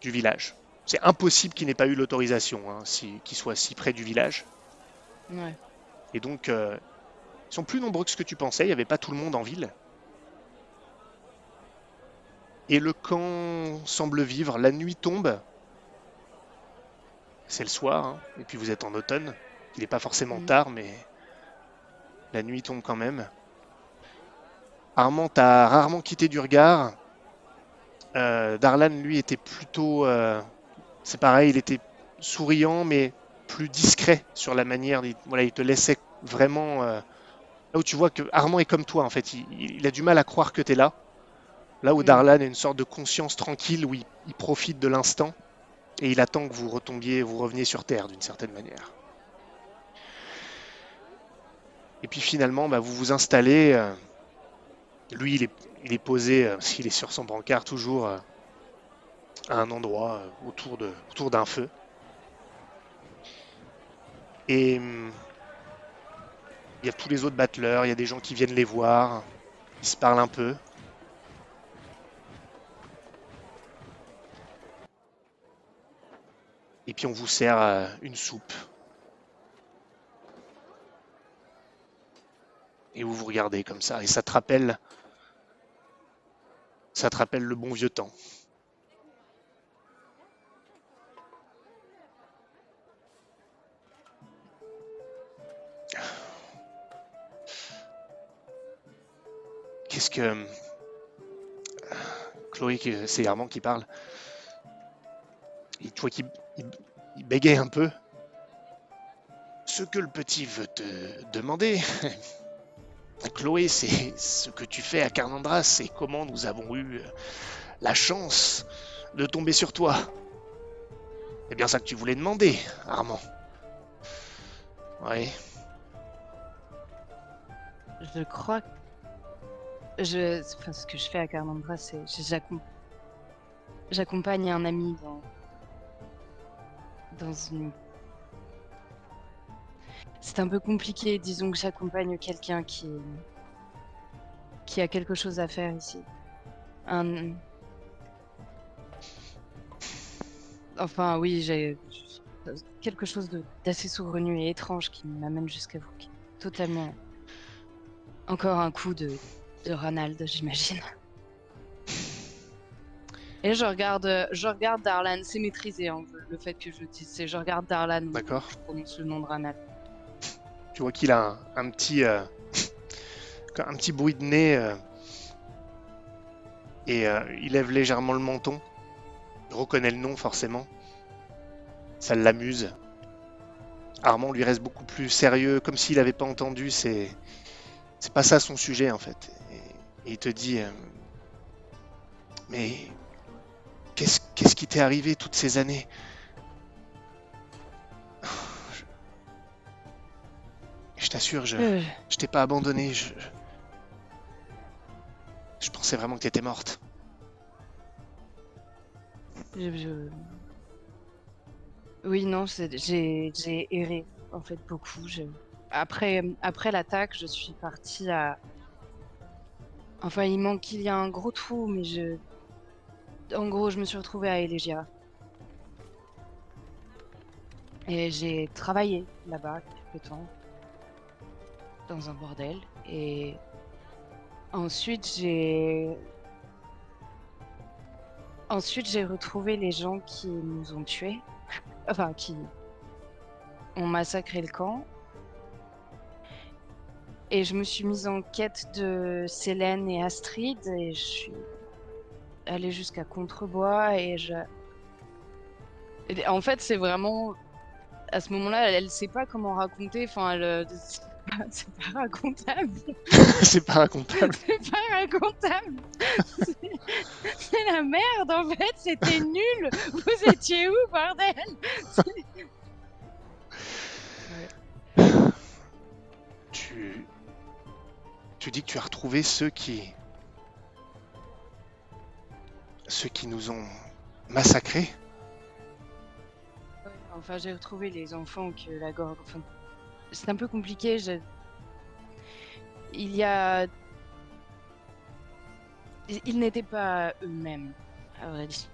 du village. C'est impossible qu'il n'ait pas eu l'autorisation, hein, qu'il soit si près du village. Ouais. Et donc, ils sont plus nombreux que ce que tu pensais. Il n'y avait pas tout le monde en ville. Et le camp semble vivre. La nuit tombe. C'est le soir, hein, et puis vous êtes en automne. Il n'est pas forcément Mm. tard, mais la nuit tombe quand même. Armand t'a rarement quitté du regard. Darlan, lui, était plutôt. C'est pareil, il était souriant, mais plus discret sur la manière. Voilà, il te laissait vraiment. Là où tu vois que Armand est comme toi, en fait. Il a du mal à croire que tu es là. Là où Mm. Darlan a une sorte de conscience tranquille, où il profite de l'instant et il attend que vous reveniez sur Terre d'une certaine manière. Et puis finalement, bah, vous vous installez. Lui, il est posé, il est sur son brancard toujours à un endroit autour d'un feu. Et il y a tous les autres battleurs, il y a des gens qui viennent les voir, ils se parlent un peu. Et puis on vous sert une soupe. Et vous vous regardez comme ça. Et ça te rappelle le bon vieux temps. qu'est-ce que... Chloé, c'est Armand qui parle. Et tu vois qu'il il bégaye un peu. Ce que le petit veut te demander, Chloé, c'est ce que tu fais à Carnandras et comment nous avons eu la chance de tomber sur toi. C'est bien ça que tu voulais demander, Armand. Oui. Je crois que enfin, ce que je fais à Carnandra, c'est j'accompagne un ami dans une. C'est un peu compliqué, disons que j'accompagne quelqu'un qui a quelque chose à faire ici. Enfin oui, j'ai quelque chose d'assez saugrenu et étrange qui m'amène jusqu'à vous. Qui est totalement encore un coup de Ranald, j'imagine. Et je regarde Darlan, c'est maîtrisé hein, le fait que je dise, c'est je regarde Darlan, D'accord. je prononce le nom de Ranald. Tu vois qu'il a un petit bruit de nez et il lève légèrement le menton. Il reconnaît le nom forcément. Ça l'amuse. Armand lui reste beaucoup plus sérieux, comme s'il n'avait pas entendu. C'est pas ça son sujet en fait. Et il te dit mais qu'est-ce qui t'est arrivé toutes ces années? Je t'assure, je t'ai pas abandonné. Je pensais vraiment que t'étais morte. Oui, non, j'ai erré en fait beaucoup. Après l'attaque, je suis partie à. Enfin, il y a un gros trou, mais en gros, je me suis retrouvée à Elegia. Et j'ai travaillé là-bas quelque temps, dans un bordel. Et ensuite, j'ai retrouvé les gens qui nous ont tués. Enfin, qui ont massacré le camp. Et je me suis mise en quête de Célène et Astrid. Et je suis allée jusqu'à Contrebois. Et en fait, c'est vraiment... À ce moment-là, elle sait pas comment raconter. Enfin, c'est pas racontable. C'est pas racontable. C'est pas racontable. C'est la merde, en fait. C'était nul. Vous étiez où, bordel? Tu dis que tu as retrouvé ceux qui nous ont massacrés? Enfin, j'ai retrouvé les enfants que la gorge... Enfin, c'est un peu compliqué. Ils n'étaient pas eux-mêmes, à vrai dire.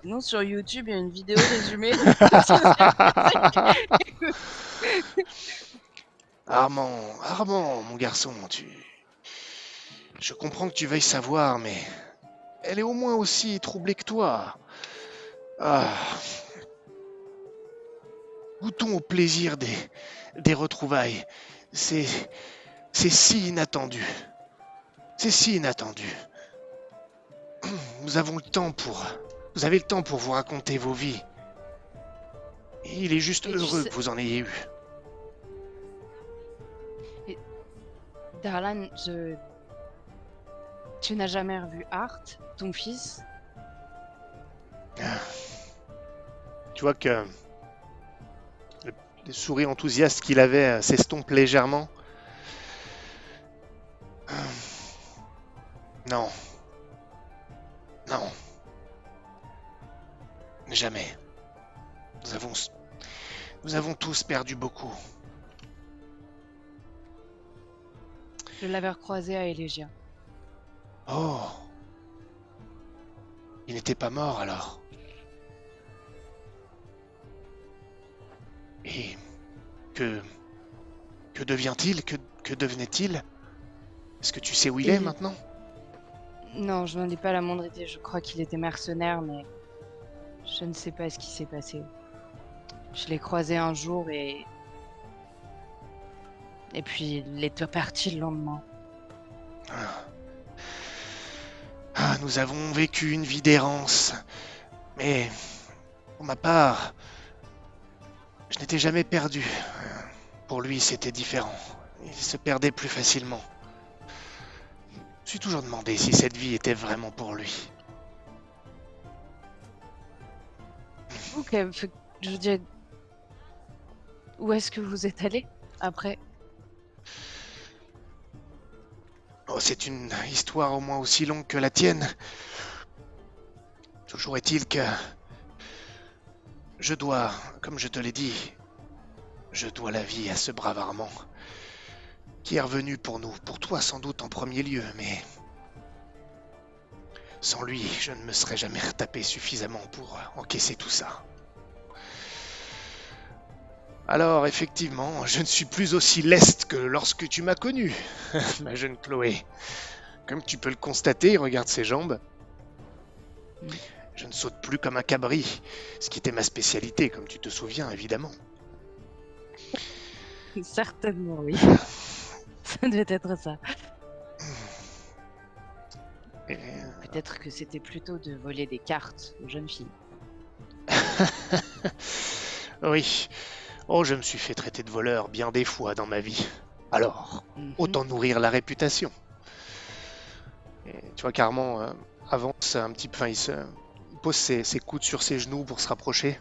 Sinon, sur YouTube, il y a une vidéo résumée. Armand, mon garçon, je comprends que tu veuilles savoir, mais elle est au moins aussi troublée que toi. Goûtons au plaisir des retrouvailles. C'est si inattendu. C'est si inattendu. Vous avez le temps pour vous raconter vos vies. Et il est juste heureux que vous en ayez eu. Darlan, tu n'as jamais revu Art, ton fils? Tu vois que le sourire enthousiaste qu'il avait s'estompe légèrement. Non. Non. Jamais. Nous avons tous perdu beaucoup. Je l'avais recroisé à Elegia. Oh. Il n'était pas mort alors. Et que devient-il? Que devenait-il? Est-ce que tu sais où il est maintenant? Non, je n'en ai pas la moindre idée. Je crois qu'il était mercenaire, mais je ne sais pas ce qui s'est passé. Je l'ai croisé un jour et Et puis il est parti le lendemain. Ah, nous avons vécu une vie d'errance. Mais, pour ma part, je n'étais jamais perdu. Pour lui, c'était différent. Il se perdait plus facilement. Je me suis toujours demandé si cette vie était vraiment pour lui. Ok, je veux dire, où est-ce que vous êtes allé après? Oh, c'est une histoire au moins aussi longue que la tienne. Toujours est-il que je dois, comme je te l'ai dit, je dois la vie à ce brave Armand, qui est revenu pour nous, pour toi sans doute en premier lieu, mais sans lui, je ne me serais jamais retapé suffisamment pour encaisser tout ça. Alors, effectivement, je ne suis plus aussi leste que lorsque tu m'as connu, ma jeune Chloé. Comme tu peux le constater, regarde ses jambes. Je ne saute plus comme un cabri, ce qui était ma spécialité, comme tu te souviens, évidemment. Certainement, oui. Ça devait être ça. Et- Peut-être que c'était plutôt de voler des cartes aux jeunes filles. Oui. Oh, je me suis fait traiter de voleur bien des fois dans ma vie. Alors, autant nourrir la réputation. Et tu vois qu'Armand avance un petit peu, enfin, il pose ses coudes sur ses genoux pour se rapprocher.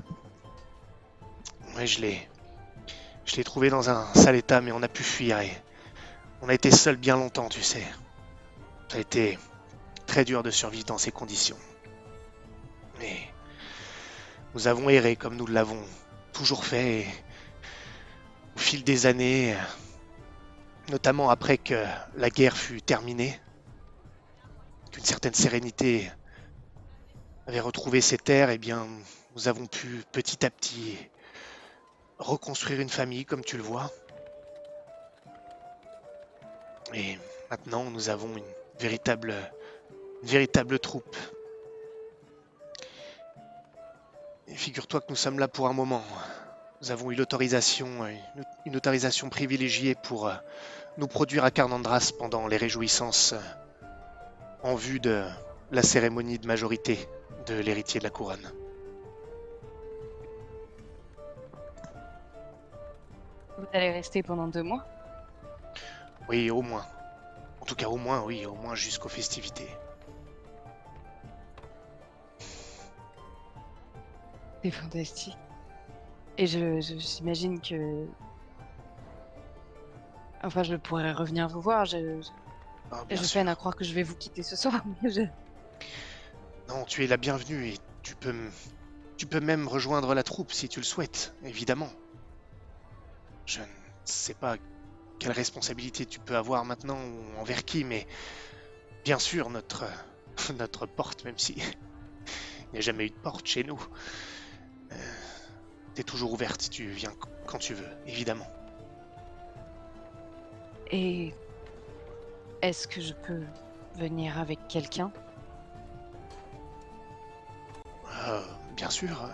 Ouais, je l'ai trouvé dans un sale état, mais on a pu fuir et on a été seuls bien longtemps, tu sais. Ça a été très dur de survivre dans ces conditions. Mais nous avons erré comme nous l'avons toujours fait et au fil des années, notamment après que la guerre fut terminée, qu'une certaine sérénité avait retrouvé ses terres, eh bien, nous avons pu petit à petit reconstruire une famille, comme tu le vois. Et maintenant, nous avons une véritable troupe. Et figure-toi que nous sommes là pour un moment. Nous avons eu une autorisation privilégiée pour nous produire à Carnandras pendant les réjouissances en vue de la cérémonie de majorité de l'héritier de la couronne. Vous allez rester pendant 2 mois? Oui, au moins. En tout cas, au moins, oui, au moins jusqu'aux festivités. C'est fantastique. Et j'imagine que... Enfin, je pourrais revenir vous voir. Ah, bien Je sûr. peine à croire que je vais vous quitter ce soir. Mais Non, tu es la bienvenue et tu peux même rejoindre la troupe si tu le souhaites, évidemment. Je ne sais pas quelle responsabilité tu peux avoir maintenant ou envers qui, mais bien sûr, notre porte, même si il n'y a jamais eu de porte chez nous, t'es toujours ouverte, tu viens quand tu veux, évidemment. Et est-ce que je peux venir avec quelqu'un? Bien sûr.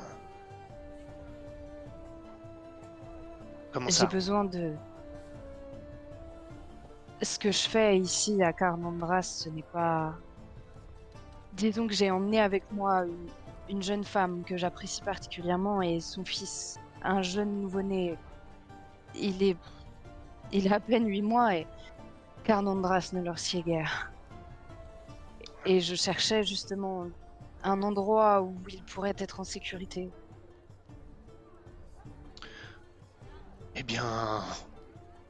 Comment J'ai ça? besoin de... Ce que je fais ici à Carnandras, ce n'est pas... Disons que j'ai emmené avec moi une jeune femme que j'apprécie particulièrement et son fils, un jeune nouveau-né. Il a à peine 8 mois et Carnandras ne leur sied guère. Et je cherchais justement un endroit où il pourrait être en sécurité. Eh bien,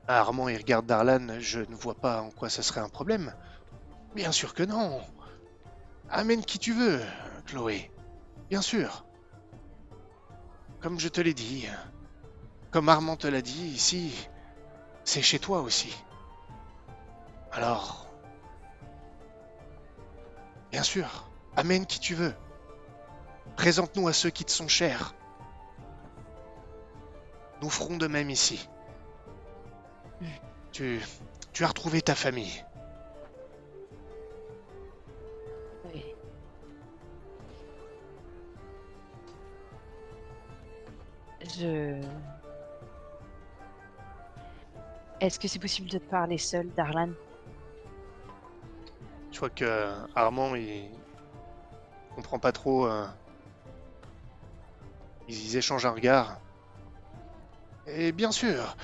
Armand il regarde Darlan, je ne vois pas en quoi ce serait un problème. Bien sûr que non. Amène qui tu veux, Chloé. Bien sûr. Comme je te l'ai dit, comme Armand te l'a dit, ici, c'est chez toi aussi. Alors, bien sûr, amène qui tu veux. Présente-nous à ceux qui te sont chers. Nous ferons de même ici. Tu as retrouvé ta famille. Oui. Est-ce que c'est possible de te parler seul, Darlan? Tu vois que Armand, il comprend pas trop. Ils échangent un regard. Et bien sûr.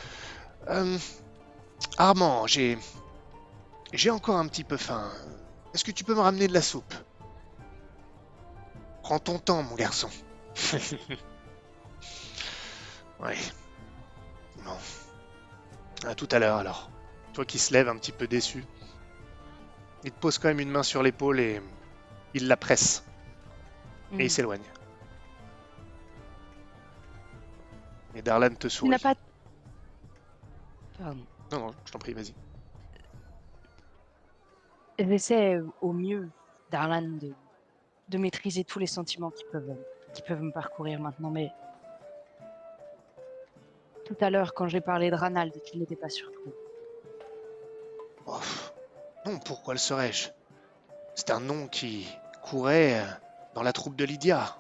euh, Armand, j'ai encore un petit peu faim. Est-ce que tu peux me ramener de la soupe? Prends ton temps, mon garçon. Ouais. Bon. À tout à l'heure alors. Toi qui se lève un petit peu déçu. Il te pose quand même une main sur l'épaule et il la presse. Et il s'éloigne. Et Darlan te Tu sourit. n'as pas... Pardon. Non, je t'en prie, vas-y. J'essaie au mieux, Darlan, de maîtriser tous les sentiments qui peuvent me parcourir maintenant, mais tout à l'heure, quand j'ai parlé de Ranald, tu n'étais pas surpris. Oh, non, pourquoi le serais-je? C'est un nom qui courait dans la troupe de Lydia.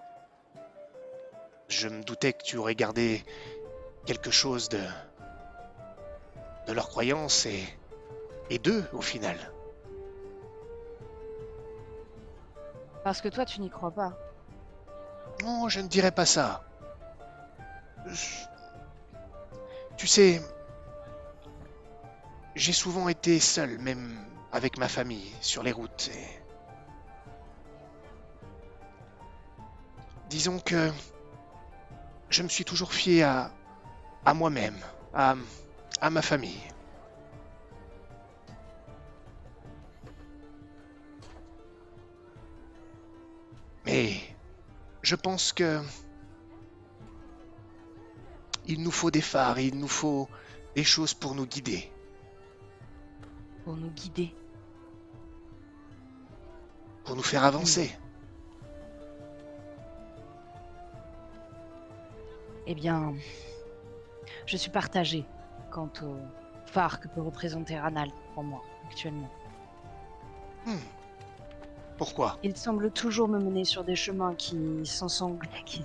Je me doutais que tu aurais gardé quelque chose de leurs croyances et d'eux, au final. Parce que toi, tu n'y crois pas. Non, je ne dirais pas ça. Tu sais, j'ai souvent été seul, même avec ma famille, sur les routes. Et... disons que je me suis toujours fié à moi-même, à ma famille. Mais je pense que il nous faut des phares, il nous faut des choses pour nous guider. Pour nous guider. Pour nous faire avancer. Eh bien, je suis partagée quant au phare que peut représenter Ranald pour moi, actuellement. Pourquoi? Il semble toujours me mener sur des chemins qui s'ensanglent, qui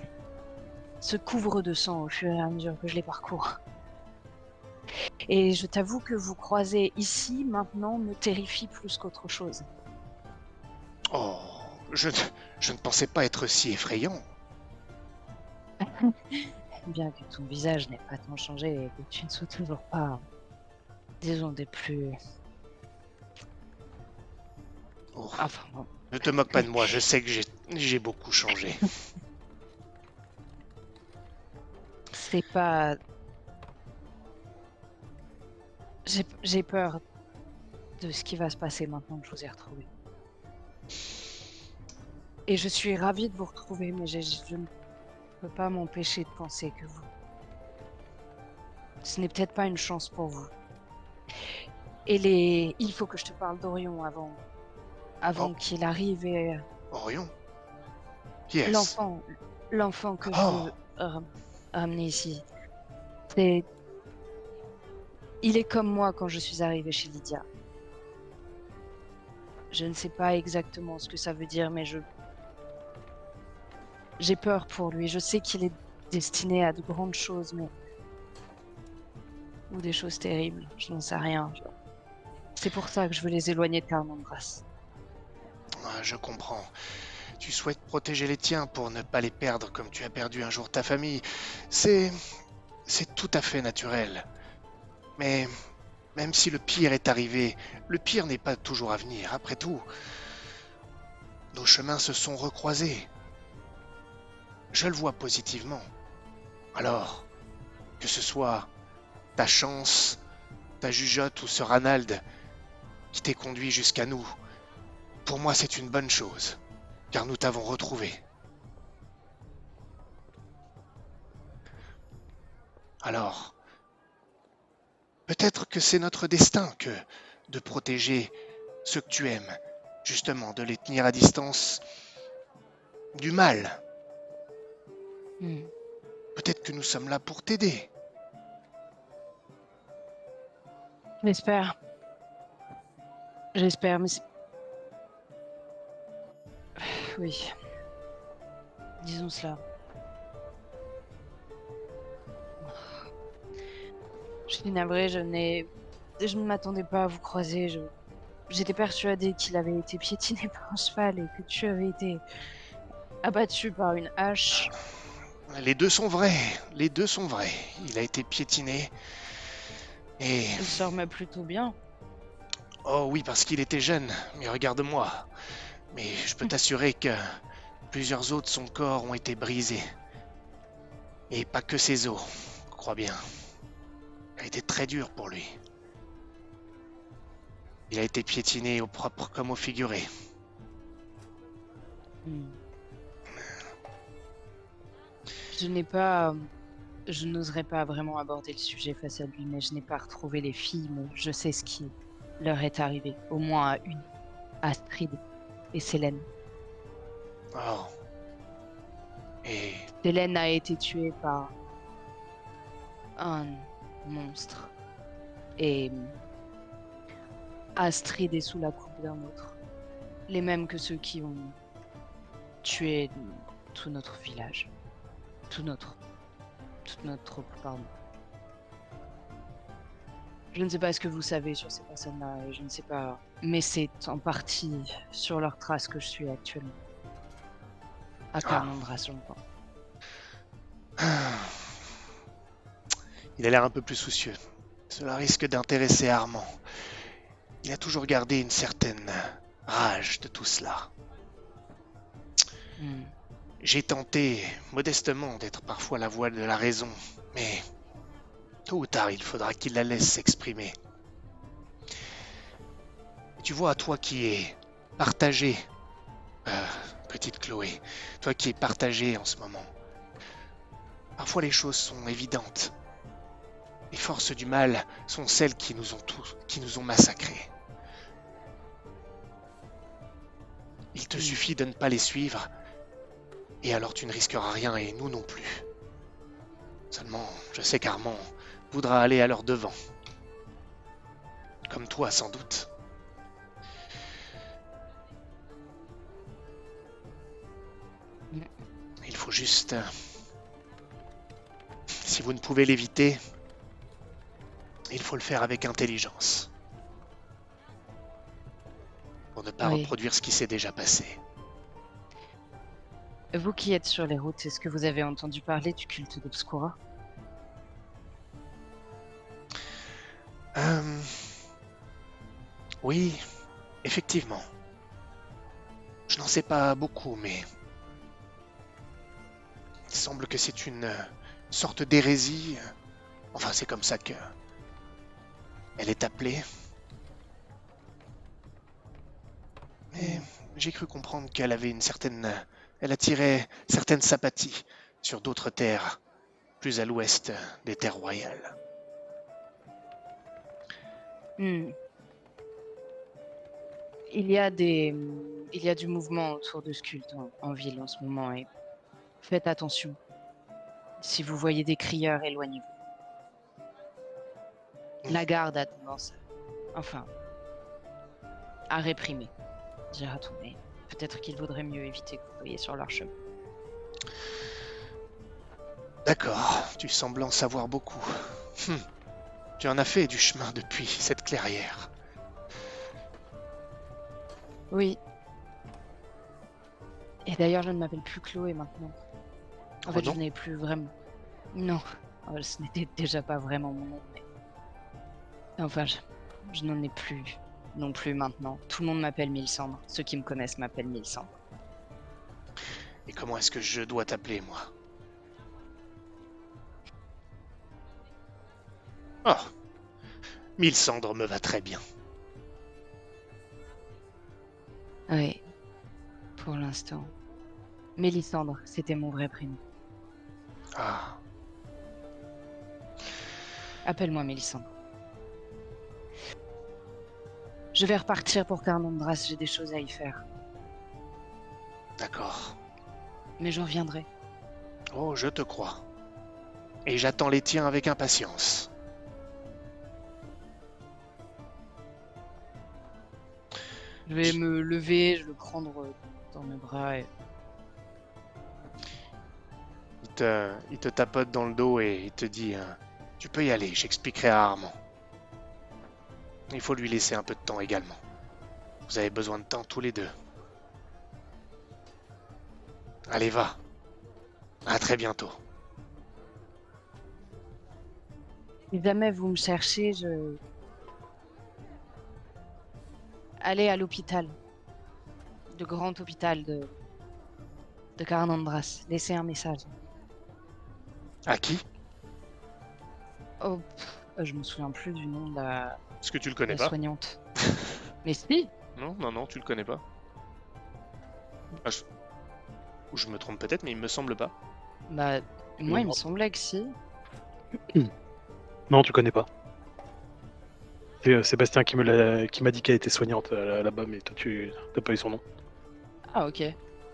se couvrent de sang au fur et à mesure que je les parcours. Et je t'avoue que vous croiser ici, maintenant, me terrifie plus qu'autre chose. Oh, je ne pensais pas être si effrayant. Bien que ton visage n'ait pas tant changé et que tu ne sois toujours pas, disons, des plus... Oh, Enfin, bon. ne te moque pas de moi, je sais que j'ai beaucoup changé. C'est pas... J'ai peur de ce qui va se passer maintenant que je vous ai retrouvé. Et je suis ravie de vous retrouver, mais je ne peux pas m'empêcher de penser que vous... Ce n'est peut-être pas une chance pour vous. Et il faut que je te parle d'Orion avant Oh. qu'il arrive et... Orion? Yes. L'enfant que je Oh. veux ramener ici. C'est... Il est comme moi quand je suis arrivée chez Lydia. Je ne sais pas exactement ce que ça veut dire, mais j'ai peur pour lui. Je sais qu'il est destiné à de grandes choses, mais... ou des choses terribles, je n'en sais rien. C'est pour ça que je veux les éloigner de Carmandras. Je comprends. Tu souhaites protéger les tiens pour ne pas les perdre comme tu as perdu un jour ta famille. C'est tout à fait naturel. Mais même si le pire est arrivé, le pire n'est pas toujours à venir. Après tout, nos chemins se sont recroisés. Je le vois positivement. Alors, que ce soit ta chance, ta jugeote ou ce Ranald qui t'ait conduit jusqu'à nous, pour moi c'est une bonne chose, car nous t'avons retrouvé. Alors, peut-être que c'est notre destin que de protéger ceux que tu aimes, justement, de les tenir à distance du mal. Peut-être que nous sommes là pour t'aider. J'espère. J'espère, mais... Oui. Disons cela. Je suis navrée, je n'ai Je ne m'attendais pas à vous croiser. J'étais persuadée qu'il avait été piétiné par un cheval et que tu avais été abattu par une hache. Les deux sont vrais, les deux sont vrais. Il a été piétiné. Et... Il se remet plutôt bien. Oh oui, parce qu'il était jeune, mais regarde-moi. Mais je peux t'assurer que plusieurs os de son corps ont été brisés. Et pas que ses os, crois bien. Ça a été très dur pour lui. Il a été piétiné au propre comme au figuré. Hmm. Je n'oserais pas vraiment aborder le sujet face à lui, mais je n'ai pas retrouvé les filles, mais je sais ce qui leur est arrivé. Au moins à une. Astrid et Célène. Oh. Et... Célène a été tuée par un monstre. Et Astrid est sous la coupe d'un autre. Les mêmes que ceux qui ont tué tout notre village. Toute notre troupe, pardon. Je ne sais pas ce que vous savez sur ces personnes-là, et je ne sais pas... Mais c'est en partie sur leurs traces que je suis actuellement. À Carnandras, j'entends. Il a l'air un peu plus soucieux. Cela risque d'intéresser Armand. Il a toujours gardé une certaine rage de tout cela. J'ai tenté, modestement, d'être parfois la voix de la raison, mais tôt ou tard, il faudra qu'il la laisse s'exprimer. Et tu vois, toi qui es partagée, petite Chloé, toi qui es partagée en ce moment, parfois les choses sont évidentes. Les forces du mal sont celles qui nous ont massacrés. Il te suffit de ne pas les suivre, et alors tu ne risqueras rien et nous non plus. Seulement, je sais qu'Armand voudra aller à leur devant. Comme toi, sans doute. Il faut juste... Si vous ne pouvez l'éviter, il faut le faire avec intelligence. Pour ne pas reproduire ce qui s'est déjà passé. Vous qui êtes sur les routes, est-ce que vous avez entendu parler du culte d'Obscura? Oui, effectivement. Je n'en sais pas beaucoup, mais... Il semble que c'est une sorte d'hérésie. Enfin, c'est comme ça que... Elle est appelée. Mais j'ai cru comprendre qu'elle avait une certaine... Elle attirait certaines sympathies sur d'autres terres, plus à l'ouest des terres royales. Il y a du mouvement autour de ce culte en ville en ce moment et faites attention. Si vous voyez des crieurs, éloignez-vous. La garde a tendance à réprimer, dira-t-on, mais peut-être qu'il vaudrait mieux éviter que vous voyiez sur leur chemin. D'accord, tu sembles en savoir beaucoup. Tu en as fait du chemin depuis cette clairière. Oui. Et d'ailleurs, je ne m'appelle plus Chloé maintenant. En fait, je n'ai plus vraiment... Non, ce n'était déjà pas vraiment mon nom, mais... Enfin, je n'en ai plus non plus maintenant. Tout le monde m'appelle Mélissandre. Ceux qui me connaissent m'appellent Mélissandre. Et comment est-ce que je dois t'appeler, moi? Oh, Mélissandre me va très bien. Oui, pour l'instant. Mélissandre, c'était mon vrai prénom. Ah. Appelle-moi Mélissandre. Je vais repartir pour Carnandras, j'ai des choses à y faire. D'accord. Mais je reviendrai. Oh, je te crois. Et j'attends les tiens avec impatience. Je vais me lever, je vais le prendre dans mes bras et... Il te tapote dans le dos et il te dit tu peux y aller, j'expliquerai à Armand. Il faut lui laisser un peu de temps également. Vous avez besoin de temps tous les deux. Allez, va. À très bientôt. Si jamais vous me cherchez, allez à l'hôpital. Le grand hôpital de Carnandras. Laissez un message. À qui? Oh, je me souviens plus du nom de Est-ce que tu le la connais pas? soignante. Mais si. Non, non, non, tu le connais pas. Ah, Ou je me trompe peut-être, mais il me semble pas. Bah, moi, il me Non. semblait que si. Non, tu connais pas. C'est Sébastien qui m'a dit qu'elle était soignante là-bas, mais toi, tu n'as pas eu son nom. Ah, ok.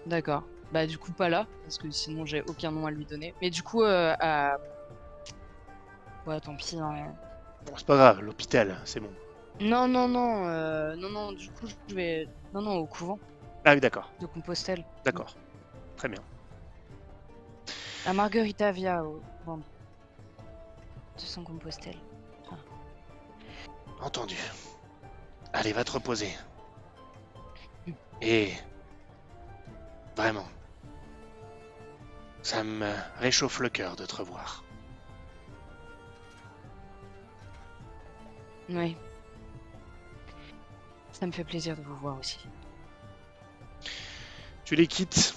D'accord. Bah, du coup, pas là, parce que sinon, j'ai aucun nom à lui donner. Mais du coup, ouais, tant pis. Hein. Bon, c'est pas grave, l'hôpital, c'est bon. Non, non, non. Non, non, du coup, je vais. Non, non, au couvent Ah oui, d'accord, de Compostelle. d'accord. Très bien. À Margarita Via, au couvent de San Compostelle. Entendu. Allez, va te reposer. Et... Vraiment. Ça me réchauffe le cœur de te revoir. Oui. Ça me fait plaisir de vous voir aussi. Tu les quittes